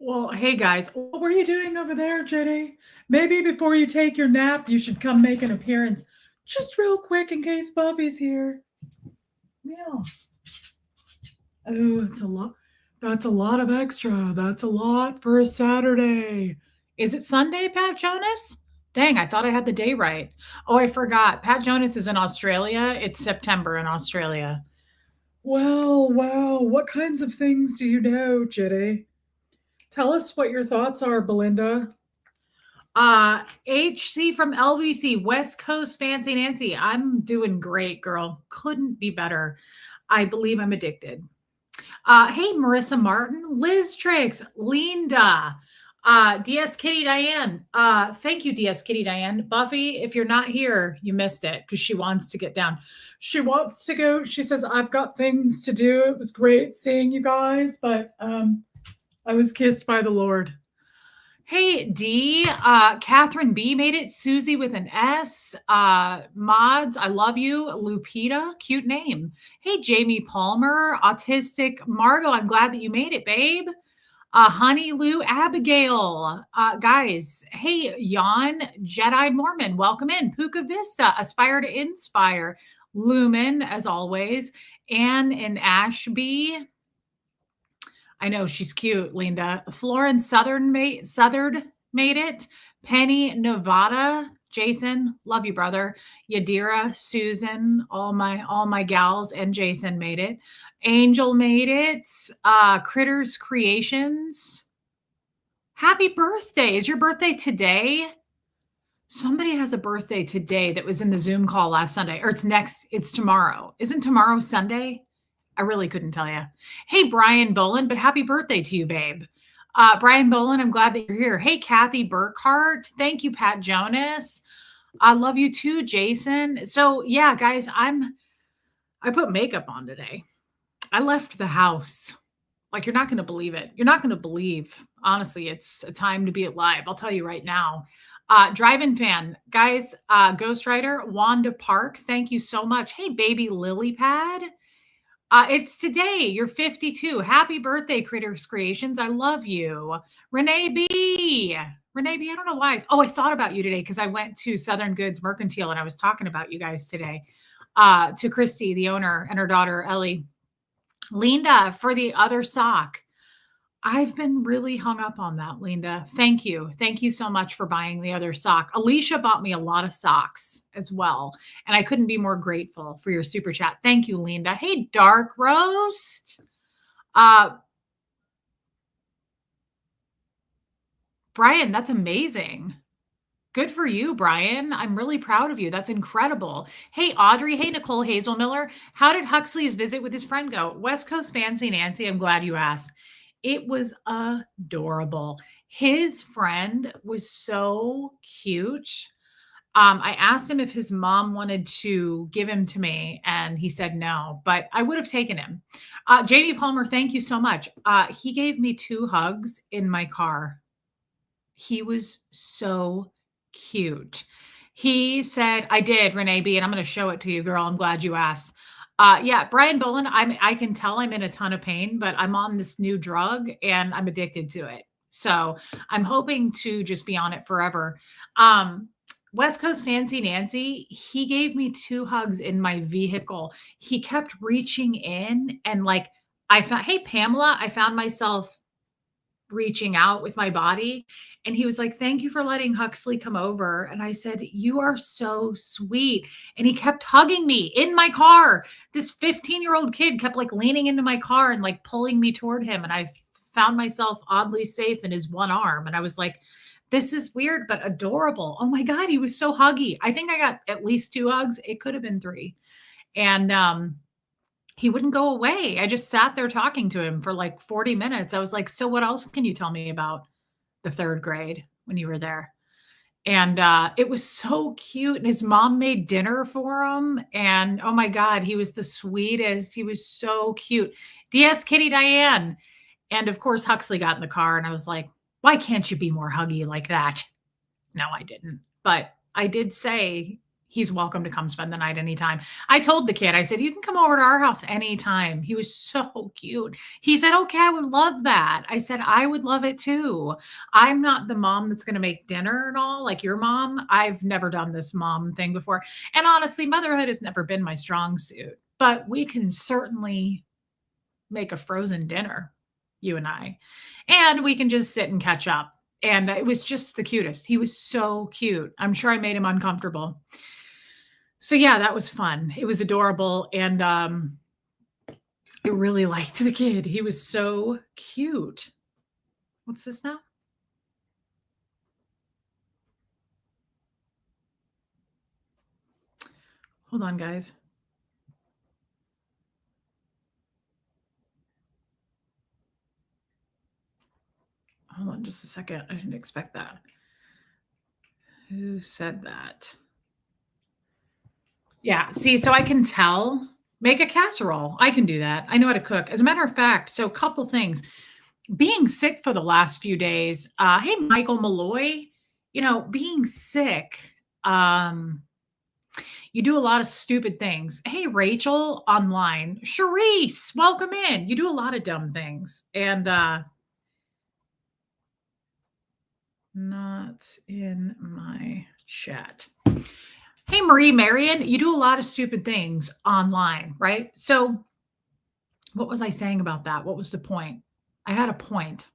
Well, hey guys, what were you doing over there, Jenny? Maybe before you take your nap, you should come make an appearance, just real quick in case Buffy's here. Yeah. Oh, it's a lot. That's a lot of extra. That's a lot for a Saturday. Is it Sunday, Pat Jonas? Dang, I thought I had the day right. Oh, I forgot. Pat Jonas is in Australia. It's September in Australia. Well, wow. What kinds of things do you know, Jenny? Tell us what your thoughts are, Belinda. HC from LBC, West Coast Fancy Nancy. I'm doing great, girl. Couldn't be better. I believe I'm addicted. Hey, Marissa Martin, Liz Triggs, Linda, DS Kitty Diane. Thank you, DS Kitty Diane. Buffy, if you're not here, you missed it because she wants to get down. She wants to go. She says, I've got things to do. It was great seeing you guys, but I was kissed by the Lord. Hey, D. Catherine B made it. Susie with an S. Mods, I love you. Lupita, cute name. Hey, Jamie Palmer. Autistic Margot, I'm glad that you made it, babe. Honey Lou Abigail. Guys, hey, Jan Jedi Mormon, welcome in. Puka Vista, Aspire to Inspire. Lumen, as always. Anne and Ashby. I know she's cute, Linda. Florence Southern made it. Penny Nevada. Jason, love you, brother. Yadira, Susan, all my gals, and Jason made it. Angel made it. Critters Creations. Happy birthday. Is your birthday today? Somebody has a birthday today that was in the Zoom call last Sunday, or it's tomorrow. Isn't tomorrow Sunday? I really couldn't tell you. Hey, Brian Boland, but happy birthday to you, babe. Brian Boland, I'm glad that you're here. Hey, Kathy Burkhart. Thank you, Pat Jonas. I love you too, Jason. So yeah, guys, I put makeup on today. I left the house. Like, you're not going to believe it. You're not going to believe. Honestly, it's a time to be alive. I'll tell you right now. Drive-in fan, guys, Ghost Rider, Wanda Parks, thank you so much. Hey, baby Lily Pad. It's today. You're 52. Happy birthday, Critters Creations. I love you. Renee B. Renee B, I don't know why. Oh, I thought about you today because I went to Southern Goods Mercantile and I was talking about you guys today. To Christy, the owner, and her daughter, Ellie. Linda, for the other sock. I've been really hung up on that, Linda. Thank you. Thank you so much for buying the other sock. Alicia bought me a lot of socks as well. And I couldn't be more grateful for your super chat. Thank you, Linda. Hey, Dark Roast. Brian, that's amazing. Good for you, Brian. I'm really proud of you. That's incredible. Hey, Audrey. Hey, Nicole Hazelmiller. How did Huxley's visit with his friend go? West Coast Fancy Nancy, I'm glad you asked. It was adorable. His friend was so cute. I asked him if his mom wanted to give him to me, and he said no, but I would have taken him. Jamie Palmer, thank you so much. He gave me 2 hugs in my car. He was so cute. He said, I did, Renee B, and I'm going to show it to you, girl. I'm glad you asked. Yeah, Brian Boland, I can tell I'm in a ton of pain, but I'm on this new drug and I'm addicted to it. So I'm hoping to just be on it forever. West Coast Fancy Nancy, he gave me 2 hugs in my vehicle. He kept reaching in and like, hey, Pamela, I found myself reaching out with my body. And he was like, thank you for letting Huxley come over. And I said, you are so sweet. And he kept hugging me in my car. This 15-year-old kid kept like leaning into my car and like pulling me toward him. And I found myself oddly safe in his one arm. And I was like, this is weird, but adorable. Oh my God, he was so huggy. I think I got at least 2 hugs. It could have been 3. And, he wouldn't go away. I just sat there talking to him for like 40 minutes. I was like, so what else can you tell me about the 3rd grade when you were there? And it was so cute. And his mom made dinner for him. And oh my God, he was the sweetest. He was so cute. DS Kitty Diane. And of course, Huxley got in the car and I was like, why can't you be more huggy like that? No, I didn't. But I did say he's welcome to come spend the night anytime. I told the kid, I said, you can come over to our house anytime. He was so cute. He said, okay, I would love that. I said, I would love it too. I'm not the mom that's going to make dinner and all like your mom. I've never done this mom thing before. And honestly, motherhood has never been my strong suit, but we can certainly make a frozen dinner, you and I, and we can just sit and catch up. And it was just the cutest. He was so cute. I'm sure I made him uncomfortable. So yeah, that was fun. It was adorable. And I really liked the kid. He was so cute. What's this now? Hold on, guys. Hold on just a second. I didn't expect that. Who said that? Yeah. See, so I can tell. Make a casserole. I can do that. I know how to cook. As a matter of fact, so a couple things. Being sick for the last few days. Hey, Michael Malloy. Being sick. You do a lot of stupid things. Hey, Rachel online. Charisse, welcome in. You do a lot of dumb things. And not in my chat. Hey, Marie Marion, you do a lot of stupid things online, right? So what was I saying about that? What was the point? I had a point.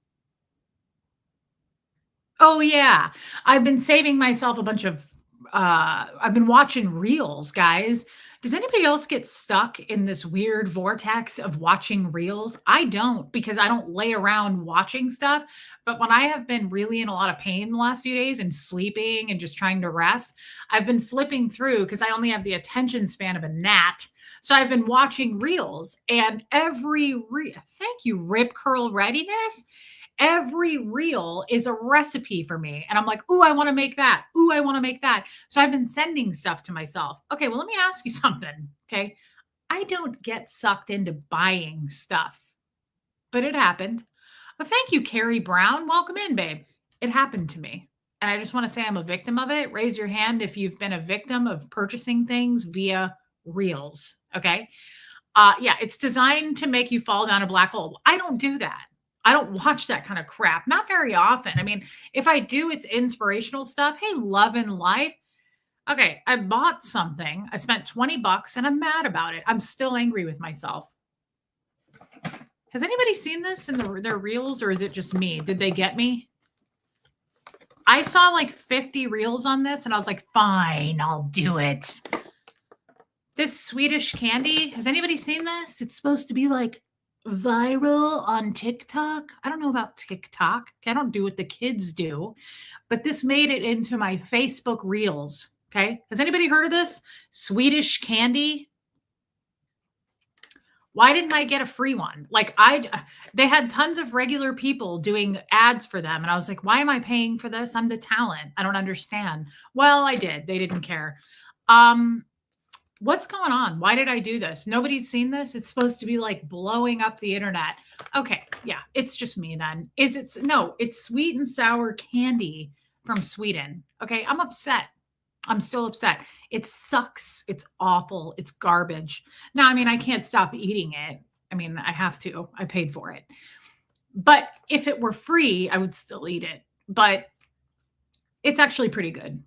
Oh, yeah. I've been saving myself a bunch of I've been watching reels, guys. Does anybody else get stuck in this weird vortex of watching reels? I don't, because I don't lay around watching stuff. But when I have been really in a lot of pain the last few days and sleeping and just trying to rest, I've been flipping through because I only have the attention span of a gnat. So I've been watching reels, and thank you, Rip Curl Readiness. Every reel is a recipe for me. And I'm like, ooh, I want to make that. Ooh, I want to make that. So I've been sending stuff to myself. Okay, well, let me ask you something. Okay. I don't get sucked into buying stuff, but it happened. Well, thank you, Carrie Brown. Welcome in, babe. It happened to me. And I just want to say I'm a victim of it. Raise your hand if you've been a victim of purchasing things via reels. Okay. Yeah, it's designed to make you fall down a black hole. I don't do that. I don't watch that kind of crap. Not very often. I mean, if I do, it's inspirational stuff. Hey, love and life. Okay, I bought something. I spent $20 and I'm mad about it. I'm still angry with myself. Has anybody seen this in their reels, or is it just me? Did they get me? I saw like 50 reels on this and I was like, fine, I'll do it. This Swedish Candy, has anybody seen this? It's supposed to be like viral on TikTok. I don't know about TikTok. I don't do what the kids do, but this made it into my Facebook reels. Okay. Has anybody heard of this? Swedish Candy? Why didn't I get a free one? They had tons of regular people doing ads for them. And I was like, why am I paying for this? I'm the talent. I don't understand. Well, I did. They didn't care. What's going on? Why did I do this? Nobody's seen this. It's supposed to be like blowing up the internet. Okay. Yeah. It's just me then. No, it's sweet and sour candy from Sweden. Okay. I'm upset. I'm still upset. It sucks. It's awful. It's garbage. Now, I mean, I can't stop eating it. I mean, I have to. I paid for it. But if it were free, I would still eat it. But it's actually pretty good.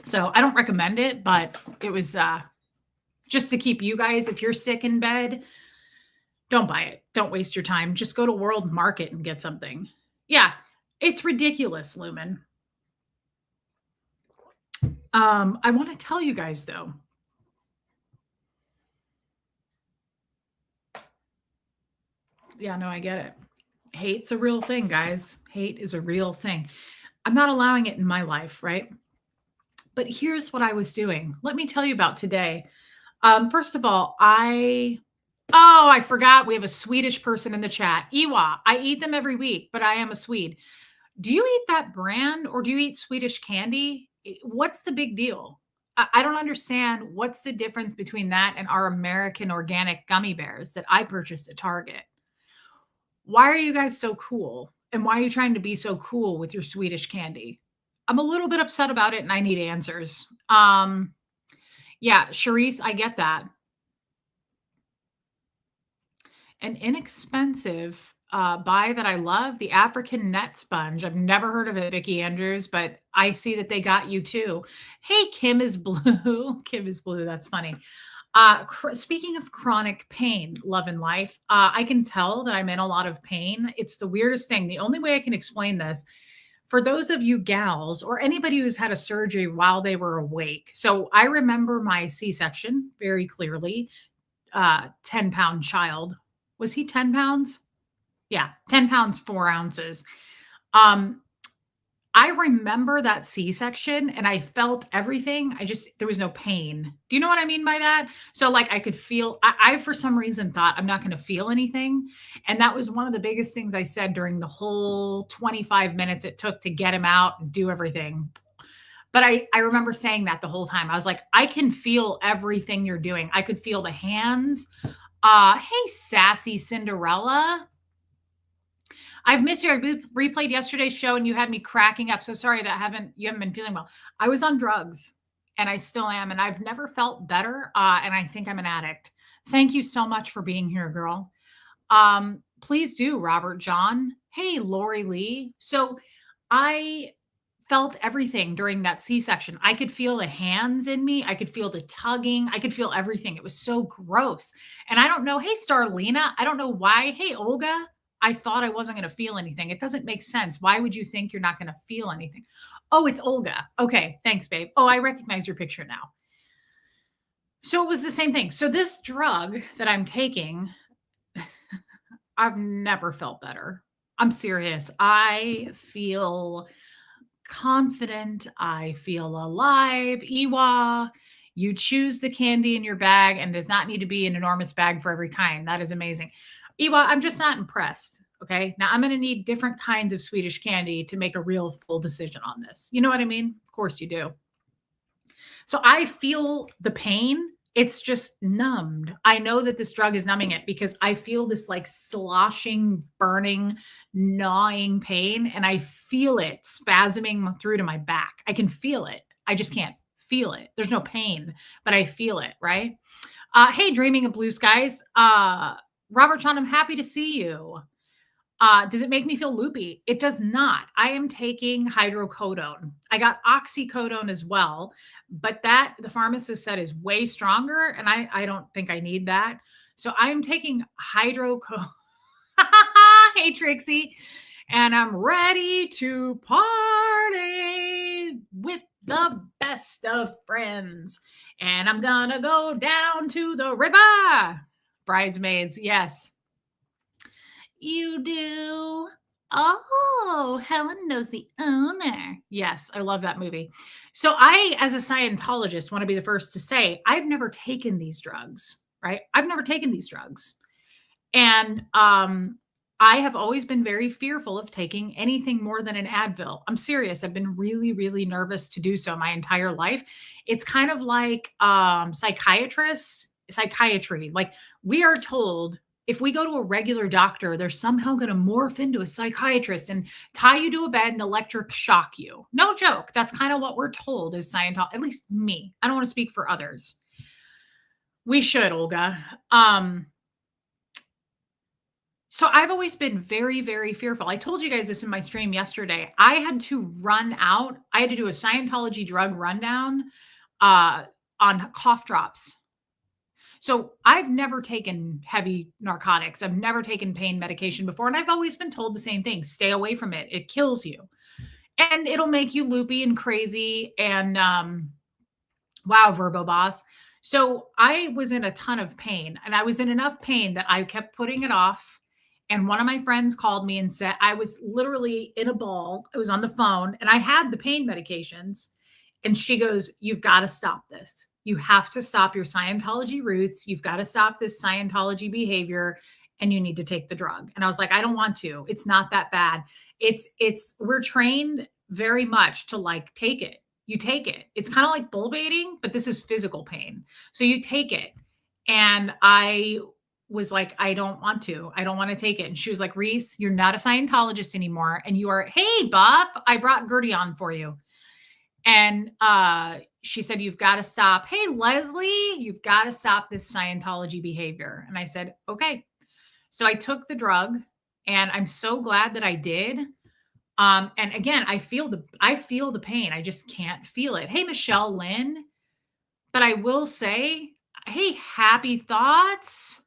So I don't recommend it, but it was just to keep you guys, if you're sick in bed, don't buy it. Don't waste your time. Just go to World Market and get something. Yeah, it's ridiculous, Lumen. I want to tell you guys, though. Yeah, no, I get it. Hate's a real thing, guys. Hate is a real thing. I'm not allowing it in my life, right? But here's what I was doing. Let me tell you about today. First of all, I forgot we have a Swedish person in the chat. Iwa, I eat them every week, but I am a Swede. Do you eat that brand or do you eat Swedish Candy? What's the big deal? I don't understand what's the difference between that and our American organic gummy bears that I purchased at Target. Why are you guys so cool? And why are you trying to be so cool with your Swedish Candy? I'm a little bit upset about it and I need answers. Yeah, Charisse, I get that. An inexpensive, buy that I love, the African net sponge. I've never heard of it, Vicky Andrews, but I see that they got you too. Hey, Kim is blue. Kim is blue. That's funny. Speaking of chronic pain, love and life, I can tell that I'm in a lot of pain. It's the weirdest thing. The only way I can explain this for those of you gals or anybody who's had a surgery while they were awake. So I remember my C section very clearly, 10-pound child. Was he 10 pounds? Yeah, 10 pounds, 4 ounces. Um, I remember that C-section and I felt everything. There was no pain. Do you know what I mean by that? So like I could feel, I for some reason thought I'm not going to feel anything. And that was one of the biggest things I said during the whole 25 minutes it took to get him out and do everything. But I remember saying that the whole time. I was like, I can feel everything you're doing. I could feel the hands. Hey, Sassy Cinderella. I've missed you. I replayed yesterday's show and you had me cracking up. So sorry that you haven't been feeling well. I was on drugs and I still am. And I've never felt better. And I think I'm an addict. Thank you so much for being here, girl. Please do, Robert John. Hey, Lori Lee. So I felt everything during that C-section. I could feel the hands in me. I could feel the tugging. I could feel everything. It was so gross. And I don't know. Hey, Starlina. I don't know why. Hey, Olga. I thought I wasn't going to feel anything. It doesn't make sense. Why would you think you're not going to feel anything? Oh, it's Olga. Okay. Thanks, babe. Oh, I recognize your picture now. So it was the same thing. So this drug that I'm taking, I've never felt better. I'm serious. I feel confident. I feel alive. Iwa, you choose the candy in your bag and does not need to be an enormous bag for every kind. That is amazing. Iwa, I'm just not impressed. Okay. Now I'm going to need different kinds of Swedish candy to make a real full decision on this. You know what I mean? Of course you do. So I feel the pain. It's just numbed. I know that this drug is numbing it because I feel this like sloshing, burning, gnawing pain, and I feel it spasming through to my back. I can feel it. I just can't feel it. There's no pain, but I feel it, right? Hey, Dreaming of Blue Skies. Robert John, I'm happy to see you. Does it make me feel loopy? It does not. I am taking hydrocodone. I got oxycodone as well, but that the pharmacist said is way stronger, and I don't think I need that. So I'm taking hydrocodone. Hey, Trixie. And I'm ready to party with the best of friends. And I'm gonna go down to the river. Bridesmaids, yes. You do? Oh, Helen knows the owner. Yes, I love that movie. So I, as a Scientologist, want to be the first to say, I've never taken these drugs, right? I've never taken these drugs. And I have always been very fearful of taking anything more than an Advil. I'm serious. I've been really, really nervous to do so my entire life. It's kind of like psychiatry. Like we are told if we go to a regular doctor, they're somehow going to morph into a psychiatrist and tie you to a bed and electric shock you. No joke. That's kind of what we're told as Scientology, at least me. I don't want to speak for others. We should, Olga. So I've always been very, very fearful. I told you guys this in my stream yesterday. I had to run out. I had to do a Scientology drug rundown on cough drops. So I've never taken heavy narcotics. I've never taken pain medication before. And I've always been told the same thing. Stay away from it. It kills you. And it'll make you loopy and crazy. And wow, Verbo Boss. So I was in a ton of pain. And I was in enough pain that I kept putting it off. And one of my friends called me and said, I was literally in a ball. I was on the phone and I had the pain medications. And she goes, you've got to stop this. You have to stop your Scientology roots. You've got to stop this Scientology behavior and you need to take the drug. And I was like, I don't want to. It's not that bad. We're trained very much to like, take it. You take it. It's kind of like bull baiting, but this is physical pain. So you take it. And I was like, I don't want to. I don't want to take it. And she was like, Reese, you're not a Scientologist anymore. And you are, hey, Buff, I brought Gertie on for you. And she said, "You've got to stop. Hey, Leslie, you've got to stop this Scientology behavior." And I said, "Okay." So I took the drug, and I'm so glad that I did. And again, I feel the pain. I just can't feel it. Hey, Michelle Lynn. But I will say, hey, happy thoughts.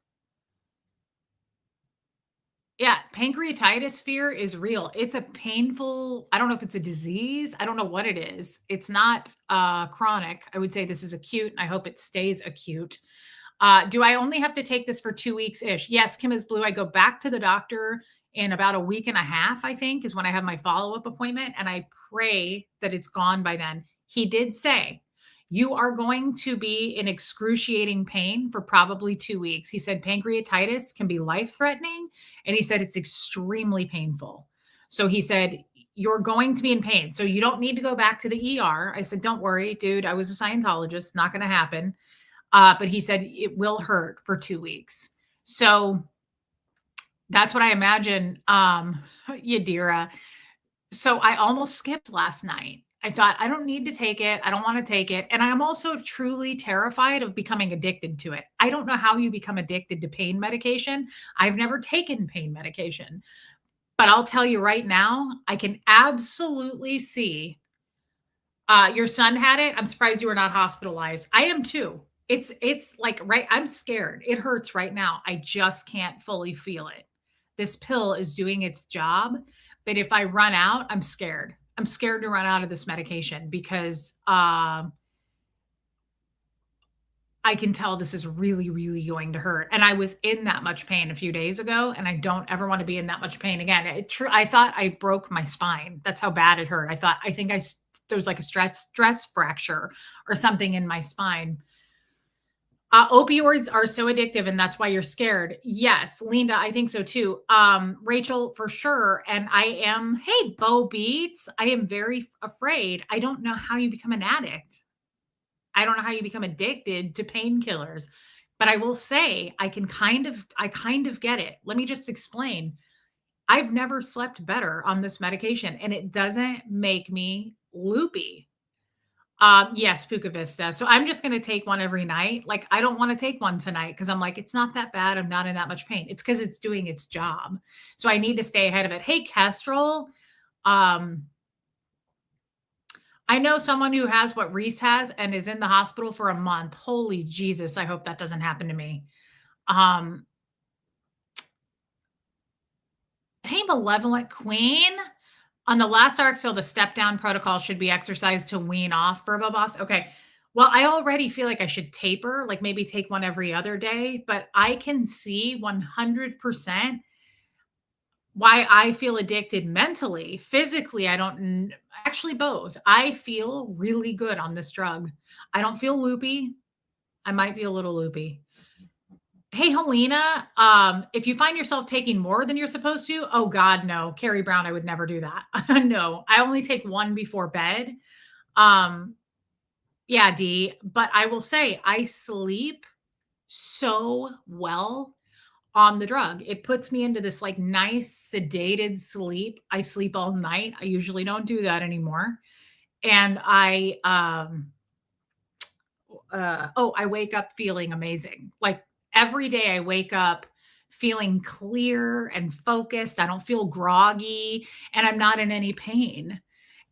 Yeah, pancreatitis fear is real. It's a painful, I don't know if it's a disease. I don't know what it is. It's not chronic. I would say this is acute, and I hope it stays acute. Do I only have to take this for 2 weeks ish? Yes, Kim is blue. I go back to the doctor in about a week and a half, I think, is when I have my follow up appointment. And I pray that it's gone by then. He did say, "You are going to be in excruciating pain for probably 2 weeks." He said pancreatitis can be life threatening. And he said it's extremely painful. So he said, "You're going to be in pain. So you don't need to go back to the ER." I said, "Don't worry, dude. I was a Scientologist. Not going to happen." But he said it will hurt for 2 weeks. So that's what I imagine, Yadira. So I almost skipped last night. I thought, I don't need to take it. I don't want to take it. And I'm also truly terrified of becoming addicted to it. I don't know how you become addicted to pain medication. I've never taken pain medication. But I'll tell you right now, I can absolutely see your son had it. I'm surprised you were not hospitalized. I am too. It's like right. I'm scared. It hurts right now. I just can't fully feel it. This pill is doing its job, but if I run out, I'm scared. I'm scared to run out of this medication because I can tell this is really, really going to hurt. And I was in that much pain a few days ago, and I don't ever want to be in that much pain again. I thought I broke my spine. That's how bad it hurt. I think there was like a stress fracture or something in my spine. Opioids are so addictive, and that's why you're scared. Yes, Linda, I think so too. Rachel, for sure. And hey, Bo Beats, I am very afraid. I don't know how you become an addict. I don't know how you become addicted to painkillers, but I will say I kind of get it. Let me just explain. I've never slept better on this medication, and it doesn't make me loopy. Yes, Puka Vista. So I'm just going to take one every night. Like, I don't want to take one tonight because I'm like, it's not that bad. I'm not in that much pain. It's because it's doing its job. So I need to stay ahead of it. Hey, Kestrel. Um, I know someone who has what Reese has and is in the hospital for a month. Holy Jesus. I hope that doesn't happen to me. Um, hey, Malevolent Queen. On the last Arxville, the step down protocol should be exercised to wean off Verbo Boss. Okay. Well, I already feel like I should taper, like maybe take one every other day, but I can see 100% why I feel addicted mentally. Physically, I don't, actually both. I feel really good on this drug. I don't feel loopy. I might be a little loopy. Hey, Helena, if you find yourself taking more than you're supposed to, oh God, no. Carrie Brown, I would never do that. No, I only take one before bed. Um, yeah, D, but I will say I sleep so well on the drug. It puts me into this like nice sedated sleep. I sleep all night. I usually don't do that anymore. And I wake up feeling amazing. Like every day I wake up feeling clear and focused. I don't feel groggy and I'm not in any pain.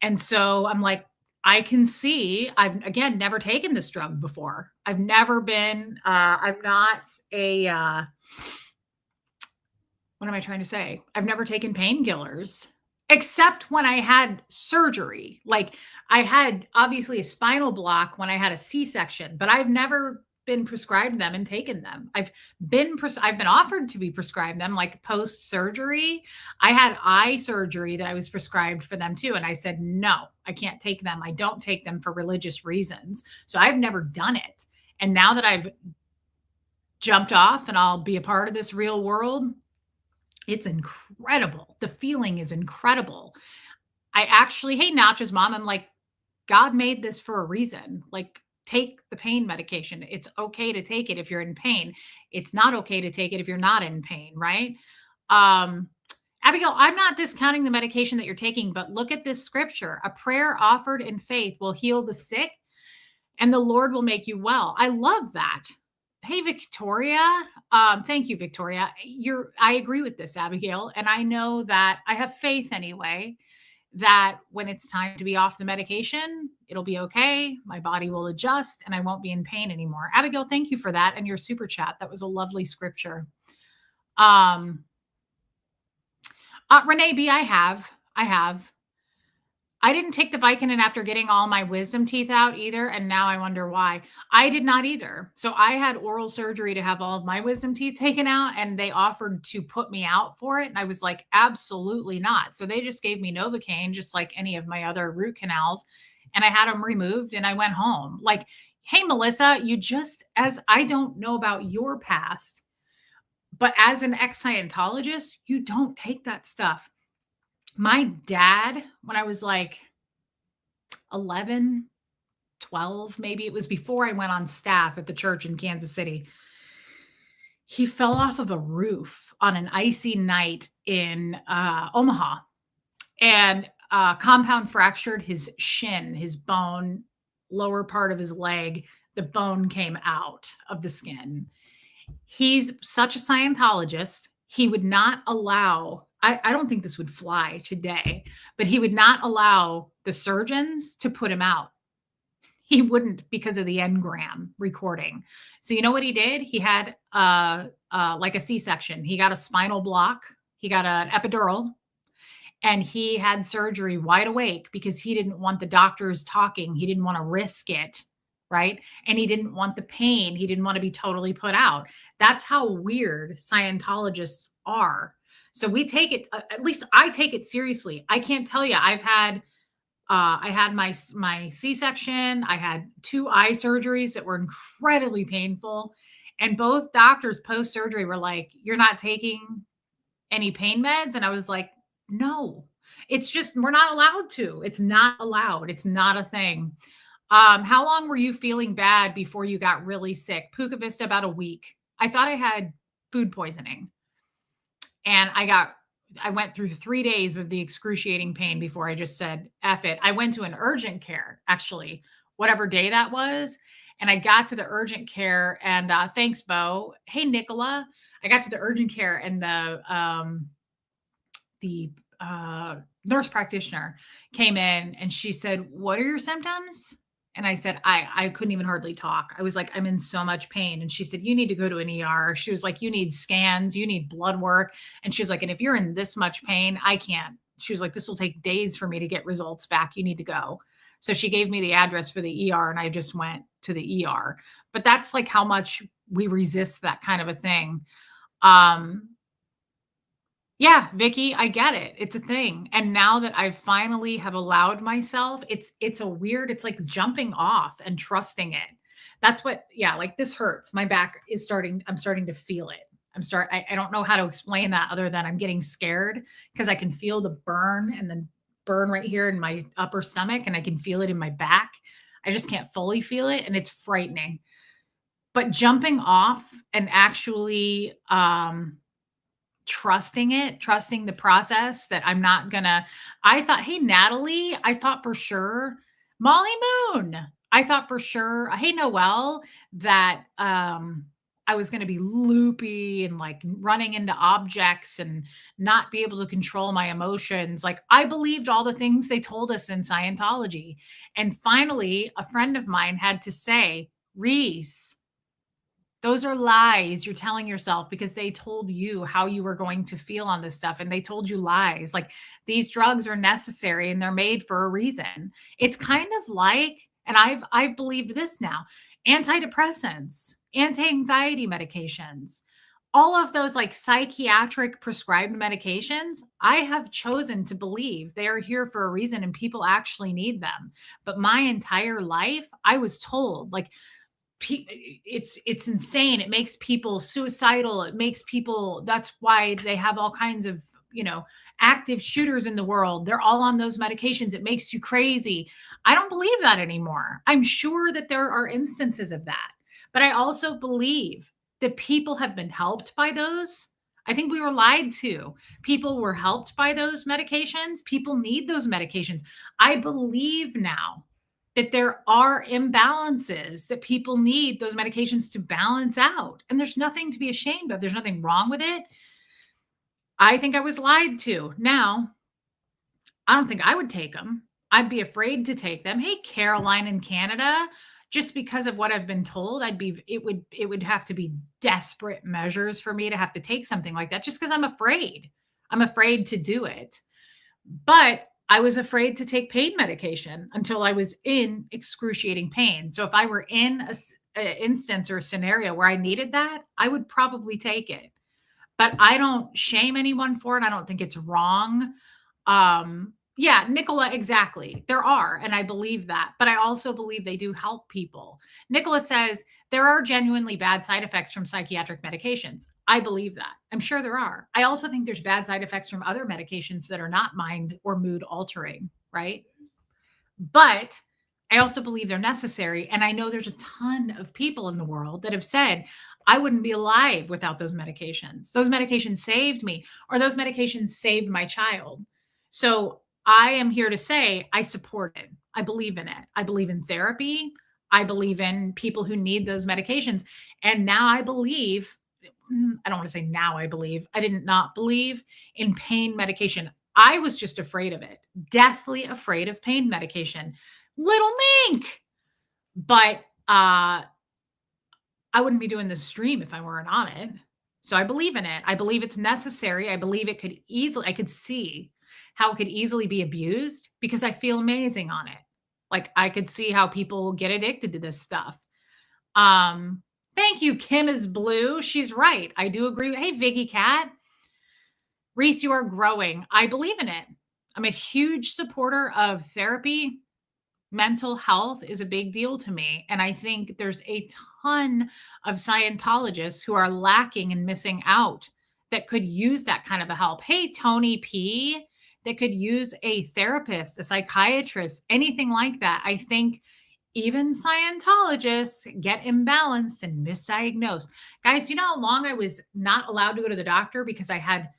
And so I'm like, I can see I've again never taken this drug before. I've never been, I'm not a, what am I trying to say? I've never taken painkillers except when I had surgery. Like I had obviously a spinal block when I had a C-section, but I've never been prescribed them and taken them. I've been offered to be prescribed them like post surgery. I had eye surgery that I was prescribed for them too, and I said no, I can't take them. I don't take them for religious reasons. So I've never done it. And now that I've jumped off and I'll be a part of this real world, it's incredible. The feeling is incredible. I actually, hey, Notch's mom, I'm like, God made this for a reason. Like, take the pain medication. It's okay to take it if you're in pain. It's not okay to take it if you're not in pain, right? Um, Abigail, I'm not discounting the medication that you're taking, but look at this scripture. A prayer offered in faith will heal the sick and the Lord will make you well. I love that. Hey, Victoria. Thank you, Victoria. I agree with this, Abigail. And I know that I have faith anyway, that when it's time to be off the medication, it'll be okay. My body will adjust and I won't be in pain anymore. Abigail, thank you for that and your super chat. That was a lovely scripture. Renee B, I have. I didn't take the Vicodin after getting all my wisdom teeth out either, and now I wonder why. I did not either. So I had oral surgery to have all of my wisdom teeth taken out, and they offered to put me out for it, and I was like, absolutely not. So they just gave me Novocaine, just like any of my other root canals, and I had them removed, and I went home. Like, hey, Melissa, as I don't know about your past, but as an ex-Scientologist, you don't take that stuff. My dad, when I was like 11, 12, maybe it was before I went on staff at the church in Kansas City, he fell off of a roof on an icy night in Omaha and compound fractured his shin, his bone, lower part of his leg. The bone came out of the skin. He's such a Scientologist. He would not allow, I don't think this would fly today, but he would not allow the surgeons to put him out. He wouldn't because of the engram recording. So you know what he did? He had like a C-section. He got a spinal block. He got an epidural. And he had surgery wide awake because he didn't want the doctors talking. He didn't want to risk it. Right. And he didn't want the pain. He didn't want to be totally put out. That's how weird Scientologists are. So we take it, at least I take it seriously. I can't tell you, I had my C-section. I had 2 eye surgeries that were incredibly painful. And both doctors post-surgery were like, you're not taking any pain meds. And I was like, no, it's just, we're not allowed to. It's not allowed. It's not a thing. How long were you feeling bad before you got really sick? Puka Vista, about a week. I thought I had food poisoning. And I went through 3 days of the excruciating pain before I just said, F it. I went to an urgent care, actually, whatever day that was. And I got to the urgent care and thanks, Bo. Hey, Nicola. I got to the urgent care and the nurse practitioner came in and she said, what are your symptoms? And I said, I couldn't even hardly talk. I was like, I'm in so much pain. And she said, you need to go to an ER. She was like, you need scans, you need blood work. And she was like, and if you're in this much pain, I can't. She was like, this will take days for me to get results back. You need to go. So she gave me the address for the ER and I just went to the ER. But that's like how much we resist that kind of a thing. Yeah, Vicky, I get it. It's a thing. And now that I finally have allowed myself, it's it's like jumping off and trusting it. That's what, yeah, like this hurts. My back is I'm starting to feel it. I don't know how to explain that other than I'm getting scared because I can feel the burn and then burn right here in my upper stomach and I can feel it in my back. I just can't fully feel it and it's frightening. But jumping off and actually, trusting the process that I'm not gonna, I thought, hey, Natalie, I thought for sure, Molly Moon, I thought for sure, hey, Noelle, that I was going to be loopy and like running into objects and not be able to control my emotions. Like I believed all the things they told us in Scientology. And finally, a friend of mine had to say, Reese, those are lies you're telling yourself because they told you how you were going to feel on this stuff and they told you lies. Like these drugs are necessary and they're made for a reason. It's kind of like, and I've believed this now, antidepressants, anti-anxiety medications, all of those like psychiatric prescribed medications, I have chosen to believe they are here for a reason and people actually need them. But my entire life, I was told like, it's insane. It makes people suicidal. It makes people, that's why they have all kinds of, active shooters in the world. They're all on those medications. It makes you crazy. I don't believe that anymore. I'm sure that there are instances of that, but I also believe that people have been helped by those. I think we were lied to. People were helped by those medications. People need those medications. I believe now that there are imbalances that people need those medications to balance out. And there's nothing to be ashamed of. There's nothing wrong with it. I think I was lied to. Now, I don't think I would take them. I'd be afraid to take them. Hey, Caroline in Canada, just because of what I've been told, it would have to be desperate measures for me to have to take something like that just because I'm afraid. I'm afraid to do it. But I was afraid to take pain medication until I was in excruciating pain. So if I were in a instance or a scenario where I needed that, I would probably take it. But I don't shame anyone for it. I don't think it's wrong. Yeah, Nicola, exactly. There are, and I believe that, but I also believe they do help people. Nicola says there are genuinely bad side effects from psychiatric medications. I believe that. I'm sure there are. I also think there's bad side effects from other medications that are not mind or mood altering, right? But I also believe they're necessary. And I know there's a ton of people in the world that have said, I wouldn't be alive without those medications. Those medications saved me, or those medications saved my child. So I am here to say I support it. I believe in it. I believe in therapy. I believe in people who need those medications. And now I believe, I don't want to say now I believe, I did not believe in pain medication. I was just afraid of it, deathly afraid of pain medication. Little mink. But I wouldn't be doing this stream if I weren't on it. So I believe in it. I believe it's necessary. I believe it could easily, I could see how it could easily be abused because I feel amazing on it. Like I could see how people get addicted to this stuff. Thank you. Kim is blue. She's right. I do agree. Hey, Viggy Cat. Reese, you are growing. I believe in it. I'm a huge supporter of therapy. Mental health is a big deal to me. And I think there's a ton of Scientologists who are lacking and missing out that could use that kind of a help. Hey, Tony P, that could use a therapist, a psychiatrist, anything like that. I think even Scientologists get imbalanced and misdiagnosed. Guys, you know how long I was not allowed to go to the doctor because I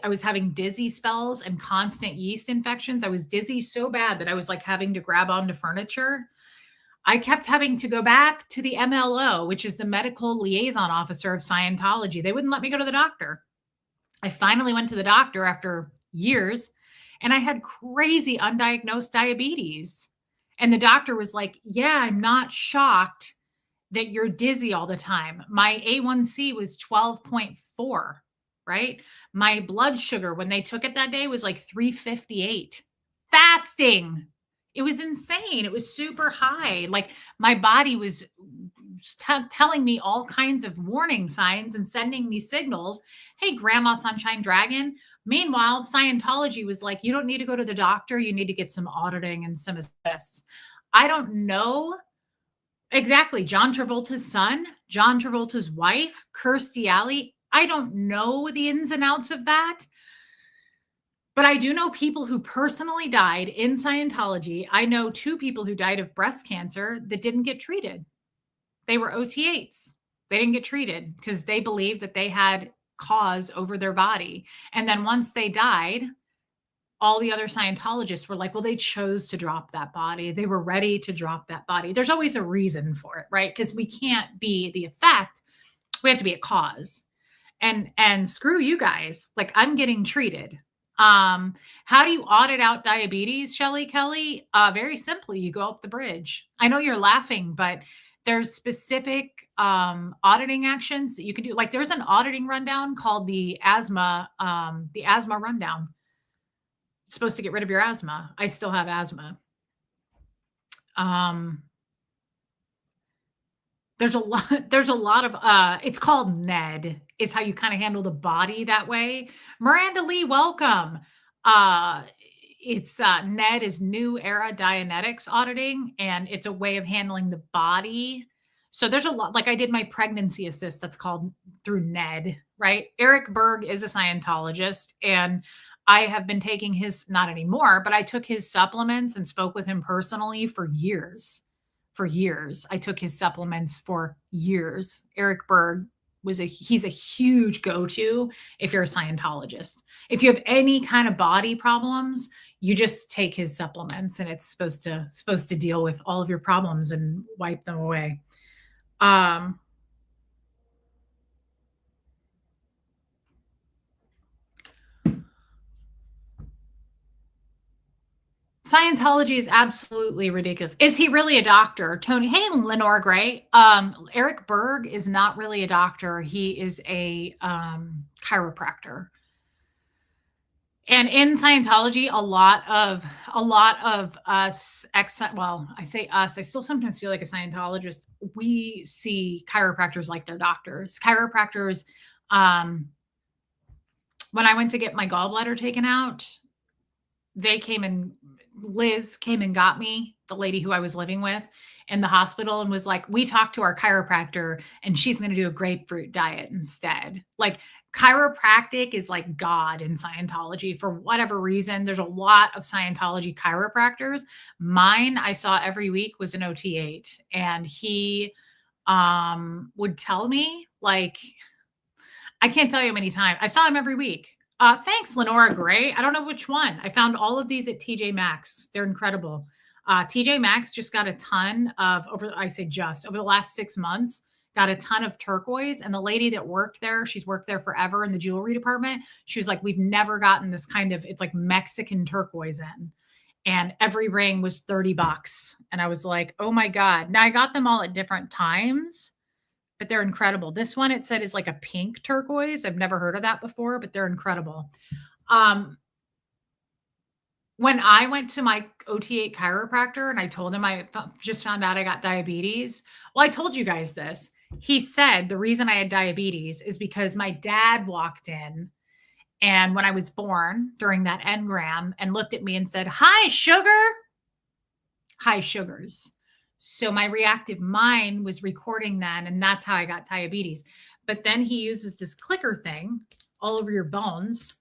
was having dizzy spells and constant yeast infections. I was dizzy so bad that I was like having to grab onto furniture. I kept having to go back to the MLO, which is the medical liaison officer of Scientology. They wouldn't let me go to the doctor. I finally went to the doctor after years and I had crazy undiagnosed diabetes. And the doctor was like, yeah, I'm not shocked that you're dizzy all the time. My A1C was 12.4. Right? My blood sugar when they took it that day was like 358. Fasting. It was insane. It was super high. Like my body was telling me all kinds of warning signs and sending me signals. Hey, Grandma Sunshine Dragon. Meanwhile, Scientology was like, you don't need to go to the doctor. You need to get some auditing and some tests. I don't know exactly. John Travolta's son, John Travolta's wife, Kirstie Alley. I don't know the ins and outs of that, but I do know people who personally died in Scientology. I know 2 people who died of breast cancer that didn't get treated. They were OT8s. They didn't get treated because they believed that they had cause over their body. And then once they died, all the other Scientologists were like, well, they chose to drop that body. They were ready to drop that body. There's always a reason for it, right? Because we can't be the effect. We have to be a cause. And screw you guys. Like I'm getting treated. How do you audit out diabetes, Shelly Kelly? Very simply, you go up the bridge. I know you're laughing, but there's specific auditing actions that you can do. Like there's an auditing rundown called the asthma rundown. It's supposed to get rid of your asthma. I still have asthma. There's a lot of it's called NED is how you kind of handle the body that way. Miranda Lee, welcome. It's NED is New Era Dianetics auditing, and it's a way of handling the body. So there's a lot, like I did my pregnancy assist that's called through NED, right? Eric Berg is a Scientologist, and I have been taking his, not anymore, but I took his supplements and spoke with him personally for years. I took his supplements for years. Eric Berg, he's a huge go-to if you're a Scientologist. If you have any kind of body problems, you just take his supplements and it's supposed to deal with all of your problems and wipe them away. Scientology is absolutely ridiculous. Is he really a doctor? Tony, hey, Lenore Gray. Eric Berg is not really a doctor. He is a chiropractor. And in Scientology, a lot of us, well, I say us, I still sometimes feel like a Scientologist. We see chiropractors like they're doctors. Chiropractors, when I went to get my gallbladder taken out, Liz came and got me, the lady who I was living with in the hospital, and was like, we talked to our chiropractor and she's going to do a grapefruit diet instead. Like, chiropractic is like God in Scientology for whatever reason. There's a lot of Scientology chiropractors. Mine, I saw every week, was an OT8, and he would tell me, like, I can't tell you how many times I saw him every week. Thanks, Lenora Gray. I don't know which one. I found all of these at TJ Maxx. They're incredible. TJ Maxx just got a ton of, over the last 6 months, got a ton of turquoise. And the lady that worked there, she's worked there forever in the jewelry department. She was like, we've never gotten this kind of, it's like Mexican turquoise in. And every ring was $30. And I was like, oh my God. Now I got them all at different times, but they're incredible. This one, it said, is like a pink turquoise. I've never heard of that before, but they're incredible. When I went to my OT8 chiropractor and I told him I just found out I got diabetes. Well, I told you guys this. He said the reason I had diabetes is because my dad walked in, and when I was born during that engram, and looked at me and said, "Hi, sugar." High sugars. So my reactive mind was recording that, and that's how I got diabetes. But then he uses this clicker thing all over your bones.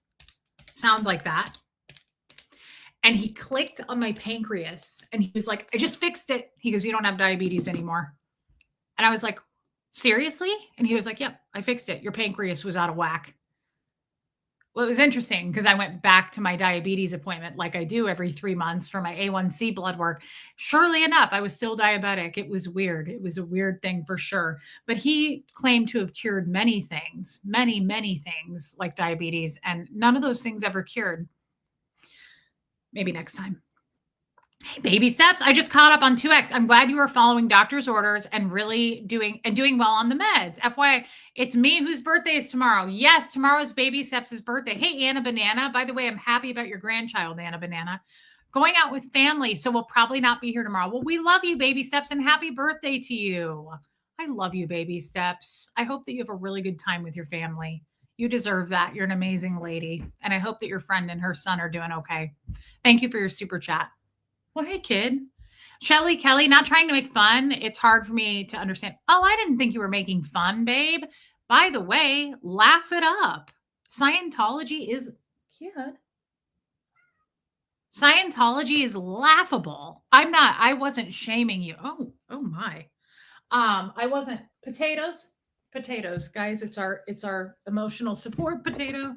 Sounds like that. And he clicked on my pancreas and he was like, I just fixed it. He goes, you don't have diabetes anymore. And I was like, seriously? And he was like, yep, I fixed it. Your pancreas was out of whack. Well, it was interesting because I went back to my diabetes appointment like I do every 3 months for my A1C blood work. Surely enough, I was still diabetic. It was weird. It was a weird thing for sure. But he claimed to have cured many things, many things like diabetes, and none of those things ever cured. Maybe next time. Hey, baby steps. I just caught up on 2X. I'm glad you are following doctor's orders and really doing well on the meds. FYI, it's me whose birthday is tomorrow. Yes, tomorrow's baby steps' birthday. Hey, Anna Banana. By the way, I'm happy about your grandchild, Anna Banana. Going out with family, so we'll probably not be here tomorrow. Well, we love you, baby steps, and happy birthday to you. I love you, baby steps. I hope that you have a really good time with your family. You deserve that. You're an amazing lady. And I hope that your friend and her son are doing okay. Thank you for your super chat. Well, hey, kid. Shelly Kelly, not trying to make fun. It's hard for me to understand. Oh, I didn't think you were making fun, babe. By the way, laugh it up. Scientology is cute. Scientology is laughable. I wasn't shaming you. Oh my. I wasn't. Potatoes, guys. It's our emotional support potato.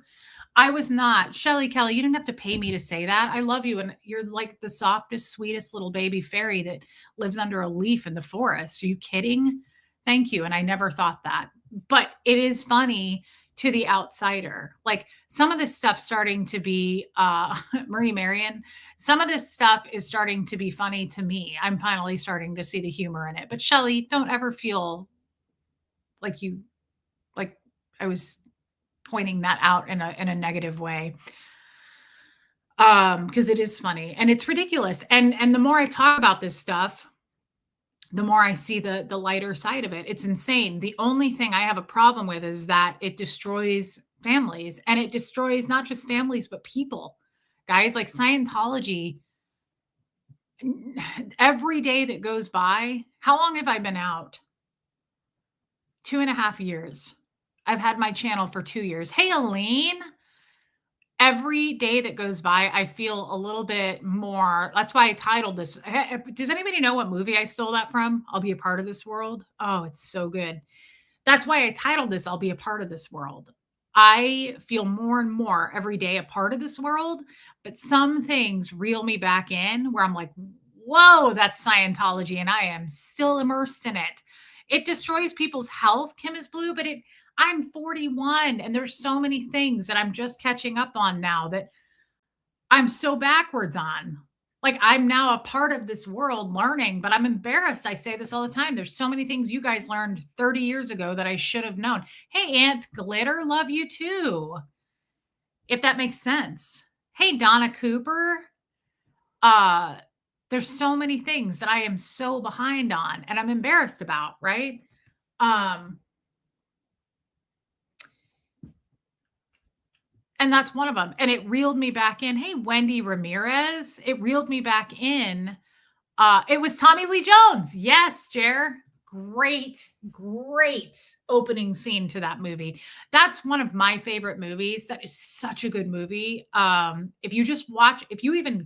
I was not. Shelly Kelly, you didn't have to pay me to say that. I love you. And you're like the softest, sweetest little baby fairy that lives under a leaf in the forest. Are you kidding? Thank you. And I never thought that. But it is funny to the outsider. Like, some of this stuff starting to be, Marie Marion, some of this stuff is starting to be funny to me. I'm finally starting to see the humor in it. But Shelly, don't ever feel like I was pointing that out in a negative way. Because it is funny and it's ridiculous. And the more I talk about this stuff, the more I see the lighter side of it. It's insane. The only thing I have a problem with is that it destroys families, and it destroys not just families, but people. Guys, like Scientology, every day that goes by, how long have I been out? 2.5 years. I've had my channel for 2 years. Hey, Aline. Every day that goes by, I feel a little bit more. That's why I titled this. Does anybody know what movie I stole that from? I'll Be a Part of This World. Oh, it's so good. That's why I titled this, I'll be a part of this world. I feel more and more every day a part of this world, but some things reel me back in where I'm like, whoa, that's Scientology, and I am still immersed in it. It destroys people's health, Kim is blue, but I'm 41 and there's so many things that I'm just catching up on now that I'm so backwards on. Like, I'm now a part of this world learning, but I'm embarrassed. I say this all the time. There's so many things you guys learned 30 years ago that I should have known. Hey, Aunt Glitter, love you too. If that makes sense. Hey, Donna Cooper. Uh, there's so many things that I am so behind on and I'm embarrassed about, right? And that's one of them. And it reeled me back in. Hey, Wendy Ramirez. It reeled me back in. It was Tommy Lee Jones. Yes, Jer. Great opening scene to that movie. That's one of my favorite movies. That is such a good movie. If you just watch, if you even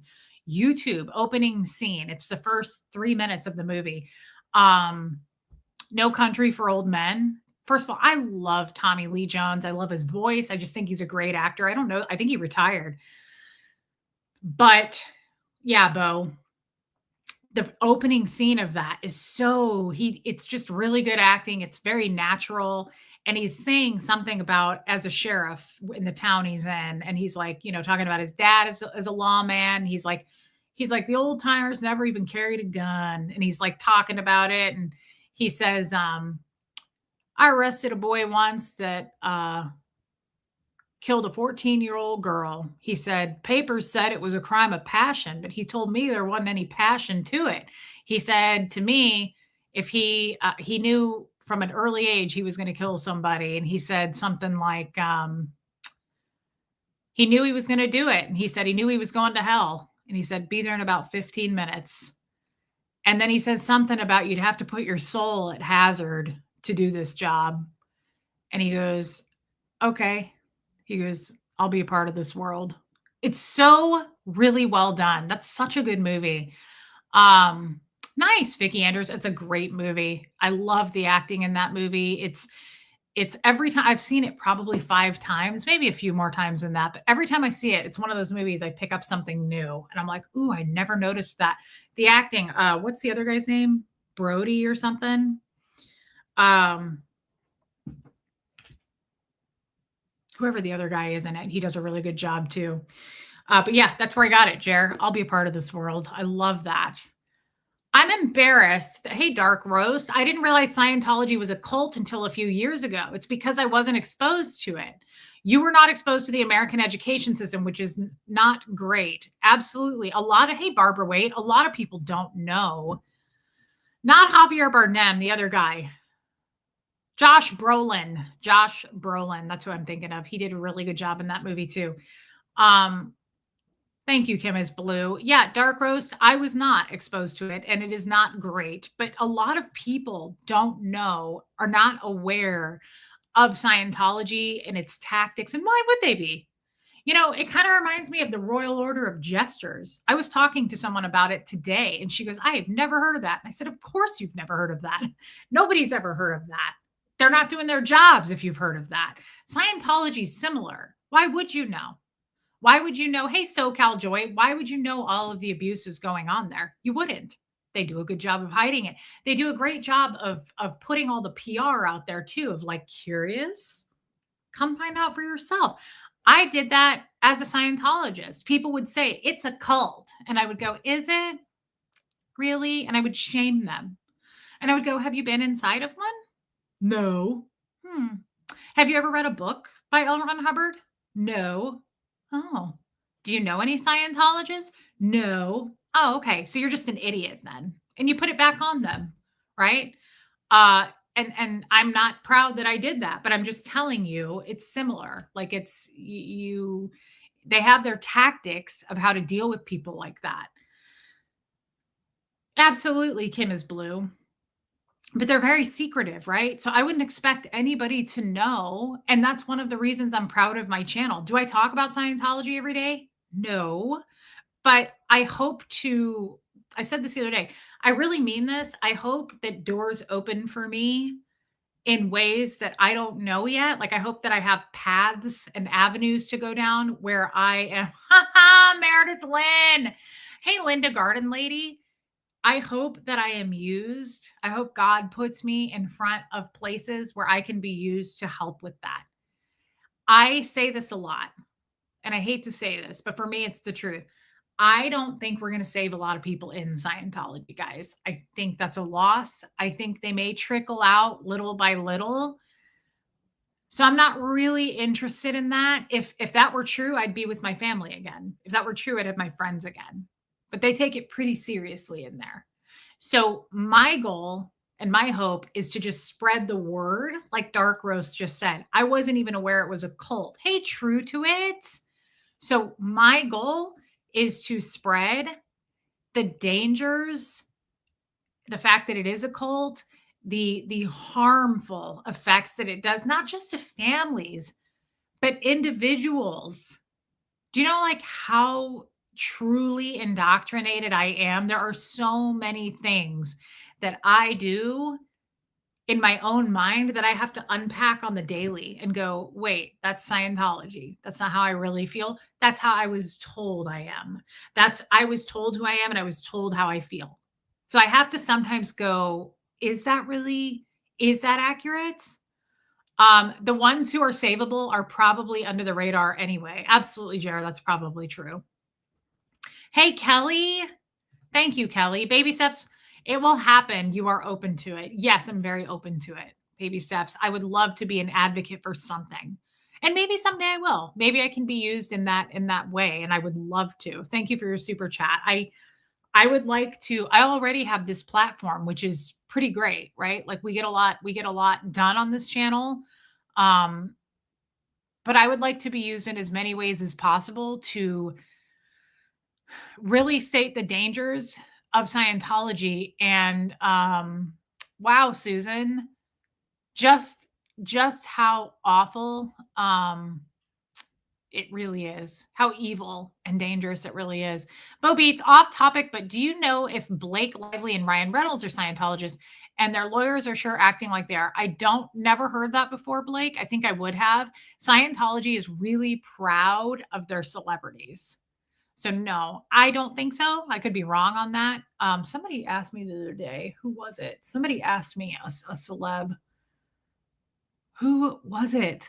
YouTube opening scene, it's the first 3 minutes of the movie. No Country for Old Men. First of all, I love Tommy Lee Jones. I love his voice. I just think he's a great actor. I don't know. I think he retired. But yeah, Bo, the opening scene of that is it's just really good acting. It's very natural. And he's saying something about as a sheriff in the town he's in. And he's like, talking about his dad as a lawman. He's like, the old timers never even carried a gun. And he's like talking about it. And he says, I arrested a boy once that killed a 14-year-old girl. He said, papers said it was a crime of passion, but he told me there wasn't any passion to it. He said to me, if he knew from an early age he was going to kill somebody, and he said something like, he knew he was going to do it. And he said he knew he was going to hell. And he said, be there in about 15 minutes. And then he says something about you'd have to put your soul at hazard to do this job. And he goes, okay. He goes, I'll be a part of this world. It's so really well done. That's such a good movie. Nice, Vicki Andrews. It's a great movie. I love the acting in that movie. It's every time I've seen it probably 5 times, maybe a few more times than that. But every time I see it, it's one of those movies I pick up something new. And I'm like, ooh, I never noticed that. The acting, what's the other guy's name? Brody or something? Whoever the other guy is in it, he does a really good job too. But yeah, that's where I got it, Jer. I'll be a part of this world. I love that. I'm embarrassed that, hey, Dark Roast, I didn't realize Scientology was a cult until a few years ago. It's because I wasn't exposed to it. You were not exposed to the American education system, which is not great. Absolutely. Hey, Barbara Waite, a lot of people don't know. Not Javier Bardem, the other guy. Josh Brolin. That's who I'm thinking of. He did a really good job in that movie too. Thank you, Kim is blue. Yeah, Dark Roast, I was not exposed to it, and it is not great. But a lot of people don't know, are not aware of Scientology and its tactics. And why would they be? It kind of reminds me of the Royal Order of Jesters. I was talking to someone about it today, and she goes, I have never heard of that. And I said, of course you've never heard of that. Nobody's ever heard of that. They're not doing their jobs if you've heard of that. Scientology is similar. Why would you know? Why would you know, hey, SoCal Joy, why would you know all of the abuses going on there? You wouldn't. They do a good job of hiding it. They do a great job of putting all the PR out there too, of like, curious? Come find out for yourself. I did that as a Scientologist. People would say, it's a cult. And I would go, is it? Really? And I would shame them. And I would go, have you been inside of one? No. Have you ever read a book by L. Ron Hubbard? No. Oh. Do you know any Scientologists? No. Oh, okay. So you're just an idiot then. And you put it back on them, right? And I'm not proud that I did that, but I'm just telling you it's similar. Like they have their tactics of how to deal with people like that. Absolutely, Kim is blue. But they're very secretive, right? So I wouldn't expect anybody to know. And that's one of the reasons I'm proud of my channel. Do I talk about Scientology every day? No. But I said this the other day, I really mean this. I hope that doors open for me in ways that I don't know yet. Like, I hope that I have paths and avenues to go down where I am. Meredith Lynn. Hey, Linda Garden Lady. I hope that I am used. I hope God puts me in front of places where I can be used to help with that. I say this a lot, and I hate to say this, but for me, it's the truth. I don't think we're going to save a lot of people in Scientology, guys. I think that's a loss. I think they may trickle out little by little. So I'm not really interested in that. If that were true, I'd be with my family again. If that were true, I'd have my friends again. But they take it pretty seriously in there. So my goal and my hope is to just spread the word, like Dark Roast just said. I wasn't even aware it was a cult. Hey, true to it. So my goal is to spread the dangers, the fact that it is a cult, the harmful effects that it does, not just to families, but individuals. Do you know like how truly indoctrinated I am? There are so many things that I do in my own mind that I have to unpack on the daily and go, wait, that's Scientology. That's not how I really feel. That's how I was told I am. I was told who I am and I was told how I feel. So I have to sometimes go, is that accurate? The ones who are savable are probably under the radar anyway. Absolutely, Jared. That's probably true. Hey, Kelly. Thank you, Kelly. Baby steps. It will happen. You are open to it. Yes, I'm very open to it. Baby steps. I would love to be an advocate for something. And maybe someday I will. Maybe I can be used in that way. And I would love to. Thank you for your super chat. I would like to, I already have this platform, which is pretty great, right? Like we get a lot done on this channel. But I would like to be used in as many ways as possible to really state the dangers of Scientology. And wow, Susan, just how awful it really is, how evil and dangerous it really is. Bo Beats, off topic, but do you know if Blake Lively and Ryan Reynolds are Scientologists and their lawyers are sure acting like they are? Never heard that before, Blake. I think I would have. Scientology is really proud of their celebrities. So no, I don't think so. I could be wrong on that. Somebody asked me the other day, who was it? Somebody asked me, a celeb. Who was it?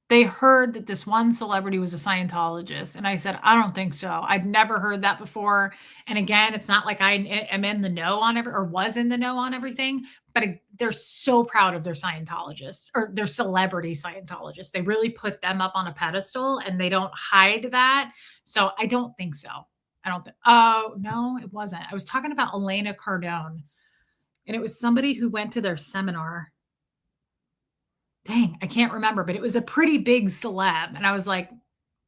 They heard that this one celebrity was a Scientologist. And I said, I don't think so. I'd never heard that before. And again, it's not like I am in the know on or was in the know on everything, but they're so proud of their Scientologists or their celebrity Scientologists. They really put them up on a pedestal and they don't hide that. So I don't think so. Oh, no, it wasn't. I was talking about Elena Cardone, and it was somebody who went to their seminar. Dang, I can't remember, but it was a pretty big celeb. And I was like,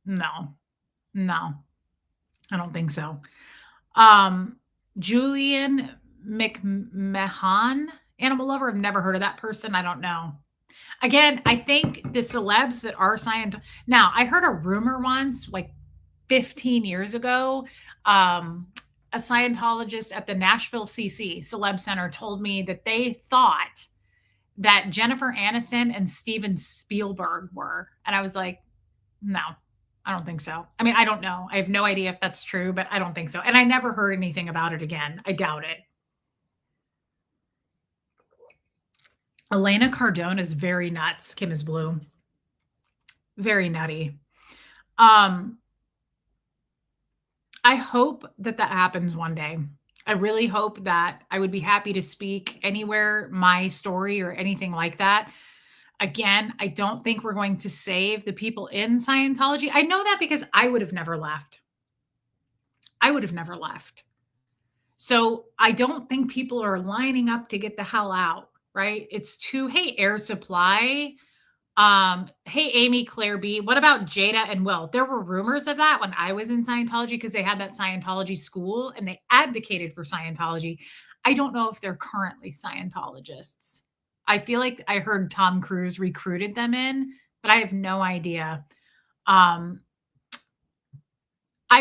no, I don't think so. Julian McMahon, animal lover. I've never heard of that person. I don't know. Again, I think the celebs that are Scientology. Now, I heard a rumor once, like 15 years ago, a Scientologist at the Nashville CC Celeb Center told me that they thought that Jennifer Aniston and Steven Spielberg were. And I was like, no, I don't think so. I mean, I don't know. I have no idea if that's true, but I don't think so. And I never heard anything about it again. I doubt it. Elena Cardone is very nuts. Kim is blue. Very nutty. I hope that happens one day. I really hope that I would be happy to speak anywhere, my story or anything like that. Again, I don't think we're going to save the people in Scientology. I know that because I would have never left. So I don't think people are lining up to get the hell out, right? It's hey, Air Supply. Hey, Amy, Claire B. What about Jada and Will? There were rumors of that when I was in Scientology because they had that Scientology school and they advocated for Scientology. I don't know if they're currently Scientologists. I feel like I heard Tom Cruise recruited them in, but I have no idea. I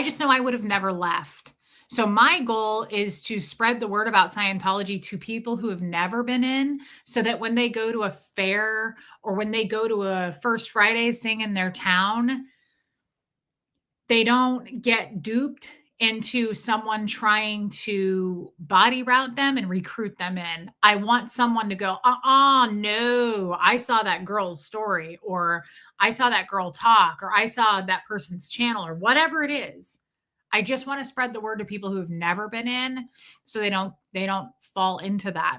just know I would have never left. So my goal is to spread the word about Scientology to people who have never been in, so that when they go to a fair or when they go to a First Fridays thing in their town, they don't get duped into someone trying to body route them and recruit them in. I want someone to go, no, I saw that girl's story, or I saw that girl talk, or I saw that person's channel, or whatever it is. I just want to spread the word to people who've never been in, so they don't fall into that.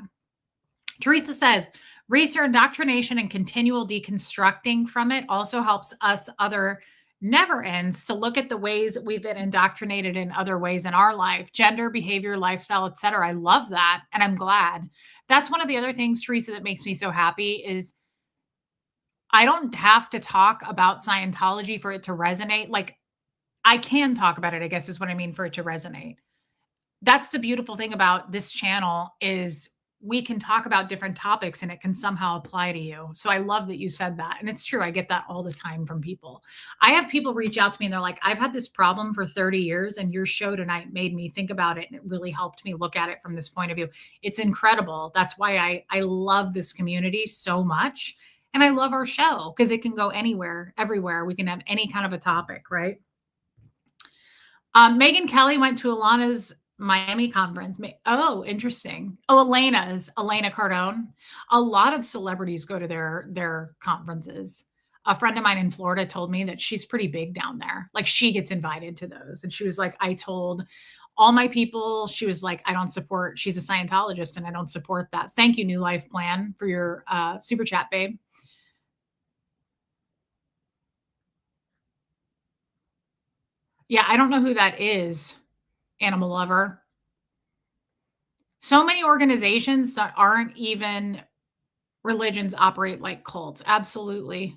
Teresa says, racer indoctrination and continual deconstructing from it also helps us other never ends to look at the ways that we've been indoctrinated in other ways in our life, gender, behavior, lifestyle, etc. I love that. And I'm glad. That's one of the other things, Teresa, that makes me so happy is I don't have to talk about Scientology for it to resonate. Like, I can talk about it, I guess is what I mean, for it to resonate. That's the beautiful thing about this channel is we can talk about different topics and it can somehow apply to you. So I love that you said that. And it's true. I get that all the time from people. I have people reach out to me and they're like, I've had this problem for 30 years and your show tonight made me think about it. And it really helped me look at it from this point of view. It's incredible. That's why I love this community so much. And I love our show because it can go anywhere, everywhere. We can have any kind of a topic, right? Megan Kelly went to Alana's Miami conference. Oh, interesting. Oh, Elena Cardone. A lot of celebrities go to their conferences. A friend of mine in Florida told me that she's pretty big down there. Like she gets invited to those. And she was like, I told all my people, she was like, I don't support, she's a Scientologist and I don't support that. Thank you, New Life Plan, for your super chat, babe. Yeah, I don't know who that is, Animal Lover. So many organizations that aren't even religions operate like cults. Absolutely.